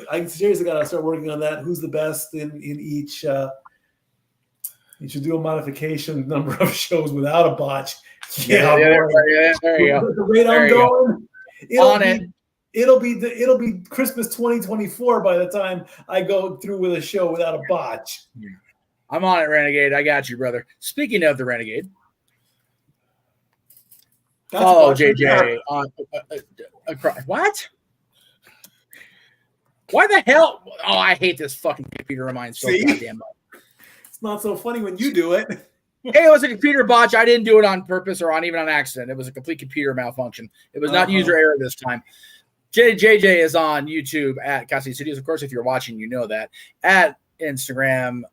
I seriously got to start working on that. Who's the best in each? You should do a modification number of shows without a botch. Yeah, there you go. The rate I'm going, it'll be Christmas 2024 by the time I go through with a show without a botch. Yeah. I'm on it, Renegade. I got you, brother. Speaking of the Renegade, follow JJ on what? Why the hell? Oh, I hate this fucking computer of mine so goddamn much. It's not so funny when you do it. Hey, it was a computer botch. I didn't do it on purpose or even on accident. It was a complete computer malfunction. It was not user error this time. JJ is on YouTube at Cassidy Studios. Of course, if you're watching, you know that. At Instagram,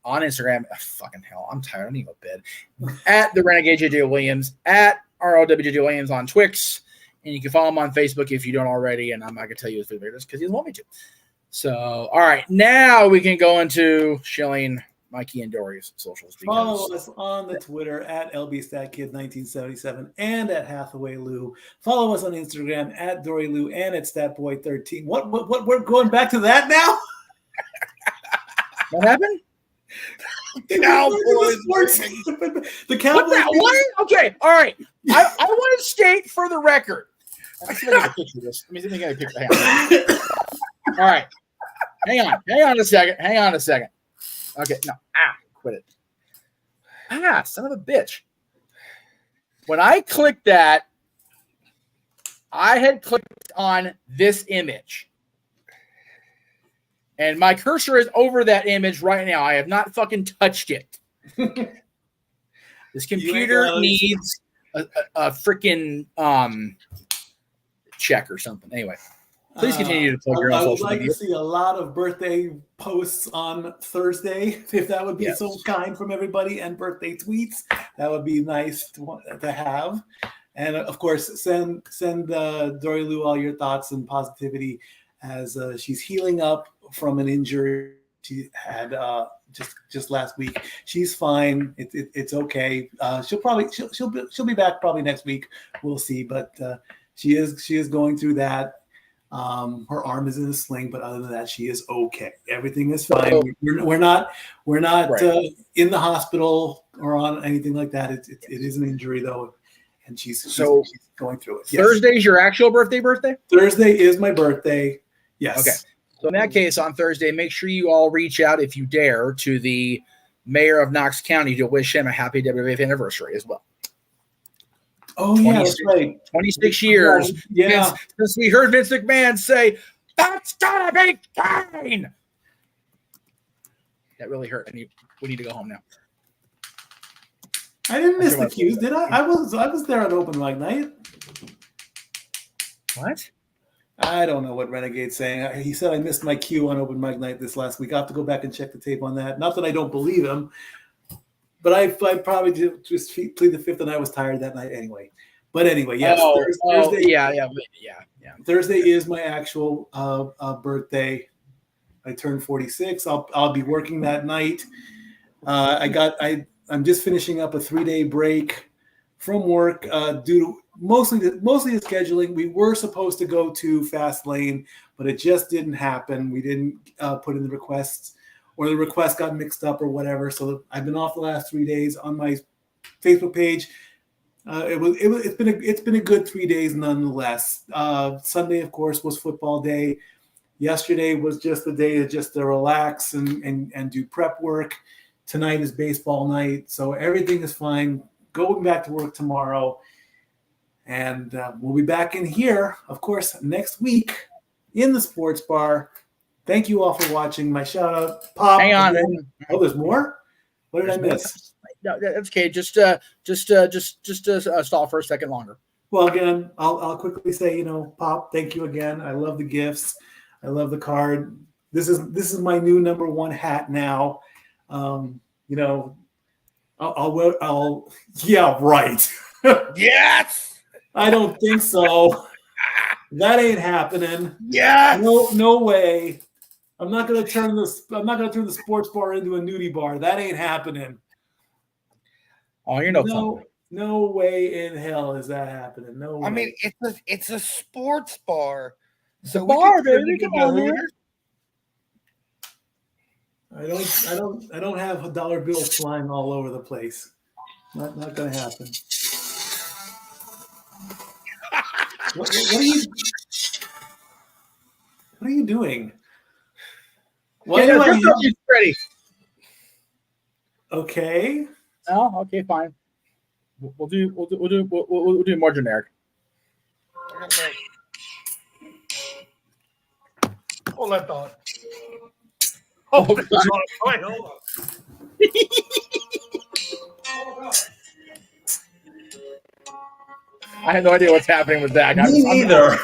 fucking hell, I'm tired. I need to go to bed. At the Renegade JJ Williams, at ROWJJ Williams on Twix. And you can follow him on Facebook if you don't already. And I'm not going to tell you his favorite just because he doesn't want me to. So, all right. Now we can go into shilling Mikey and Dori's socials. Follow us on the Twitter at LBStatKid1977 and at Hathaway Lou. Follow us on Instagram at Dori Lou and at StatBoy13. What? We're going back to that now? What happened? The Cowboys. What? Okay. All right. I want to state for the record. Let me see if I get a picture of this. Let me see if I get a picture. All right. Hang on a second. Okay. No. Quit it. Son of a bitch. When I clicked that, I had clicked on this image. And my cursor is over that image right now. I have not fucking touched it. This computer needs a freaking check or something. Anyway, please continue to plug your own social media. I would like to see a lot of birthday posts on Thursday, if that would be so kind from everybody, and birthday tweets. That would be nice to have. And of course, send Dori Lou all your thoughts and positivity as she's healing up from an injury she had just last week. She's fine. It's okay. She'll be back probably next week. We'll see. But she is going through that. Her arm is in a sling, but other than that, she is okay. Everything is fine. We're not right. In the hospital or on anything like that. It is an injury though, and she's going through it. Thursday's your actual birthday? Thursday is my birthday. Yes. Okay. So in that case, on Thursday, make sure you all reach out, if you dare, to the mayor of Knox County to wish him a happy WWF anniversary as well. Oh, yeah, that's right. 26 years since we heard Vince McMahon say, "That's gotta be fine." That really hurt. We need to go home now. I didn't miss the cues, did I? I was there on open mic night. What? I don't know what Renegade's saying. He said I missed my cue on open mic night this last week. I'll have to go back and check the tape on that. Not that I don't believe him, but I probably just plead the fifth, and I was tired that night anyway. But anyway, yes. Thursday, yeah. Thursday is my actual birthday. I turned 46. I'll be working that night. I'm just finishing up a 3-day break from work due to mostly the scheduling. We were supposed to go to Fastlane, but it just didn't happen. We didn't put in the requests, or the request got mixed up or whatever. So I've been off the last 3 days. On my Facebook page, it's been a good 3 days nonetheless. Sunday, of course, was football day. Yesterday was just a day to relax and do prep work. Tonight is baseball night, so everything is fine. Going back to work tomorrow. And we'll be back in here, of course, next week in the sports bar. Thank you all for watching. My shout out, Pop. Hang on. Oh, there's more? What did I miss? No, that's okay. Just stall for a second longer. Well, again, I'll quickly say, Pop, thank you again. I love the gifts. I love the card. This is my new number one hat now. Yeah, right. Yes. I don't think so. That ain't happening. Yeah. No way. I'm not gonna turn the sports bar into a nudie bar. That ain't happening. Oh, you're no fun. No way in hell is that happening. No way. I mean, it's a sports bar. So bar, baby. Come on, man. I don't have dollar bills flying all over the place. Not gonna happen. What are you doing? Ready. Okay. Oh, okay, fine. We'll do more generic. Hold that thought. Oh, God. Wait, hold on. I have no idea what's happening with Zach. Me neither.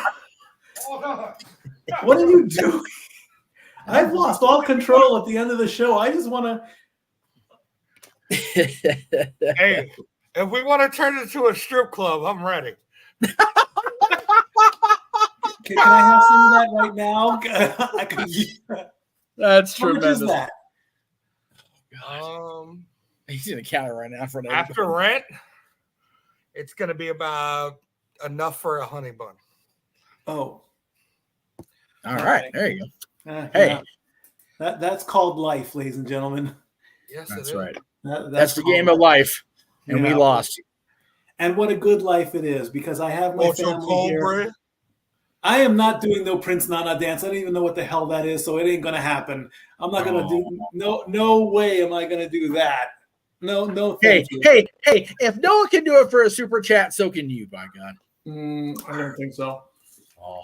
What are you doing? I've lost all control at the end of the show. I just want to. Hey, if we want to turn it into a strip club, I'm ready. Can I have some of that right now? I could use that. That's How much tremendous. is that? He's in the counter right now for After rent, it's going to be about enough for a honey bun. Oh. All right, there you go. Hey, that's called life, ladies and gentlemen. Yes, That's right. That's the game of life, and we lost. And what a good life it is, because I have my family here. Bread. I am not doing no Prince Nana dance. I don't even know what the hell that is, so it ain't gonna happen. I'm not gonna do no way am I gonna do that. No. Hey! If no one can do it for a super chat, so can you. By God. I don't think so. Oh.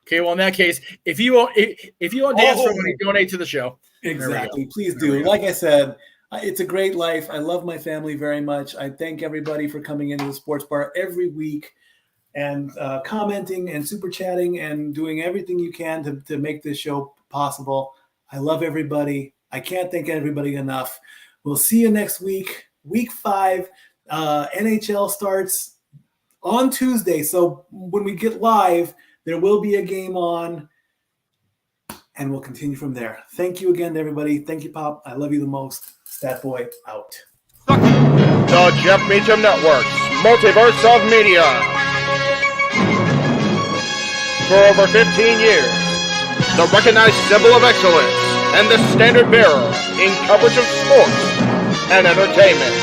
Okay. Well, in that case, if you want dance for money, donate to the show. Exactly. Please do. Like I said, it's a great life. I love my family very much. I thank everybody for coming into the sports bar every week and commenting and super chatting and doing everything you can to make this show possible. I love everybody. I can't thank everybody enough. We'll see you next week. Week 5, NHL starts on Tuesday. So when we get live, there will be a game on, and we'll continue from there. Thank you again, everybody. Thank you, Pop. I love you the most. Stat Boy out. The Jeff Meacham Network's Multiverse of Media. For over 15 years, the recognized symbol of excellence and the standard bearer in coverage of sports and entertainment.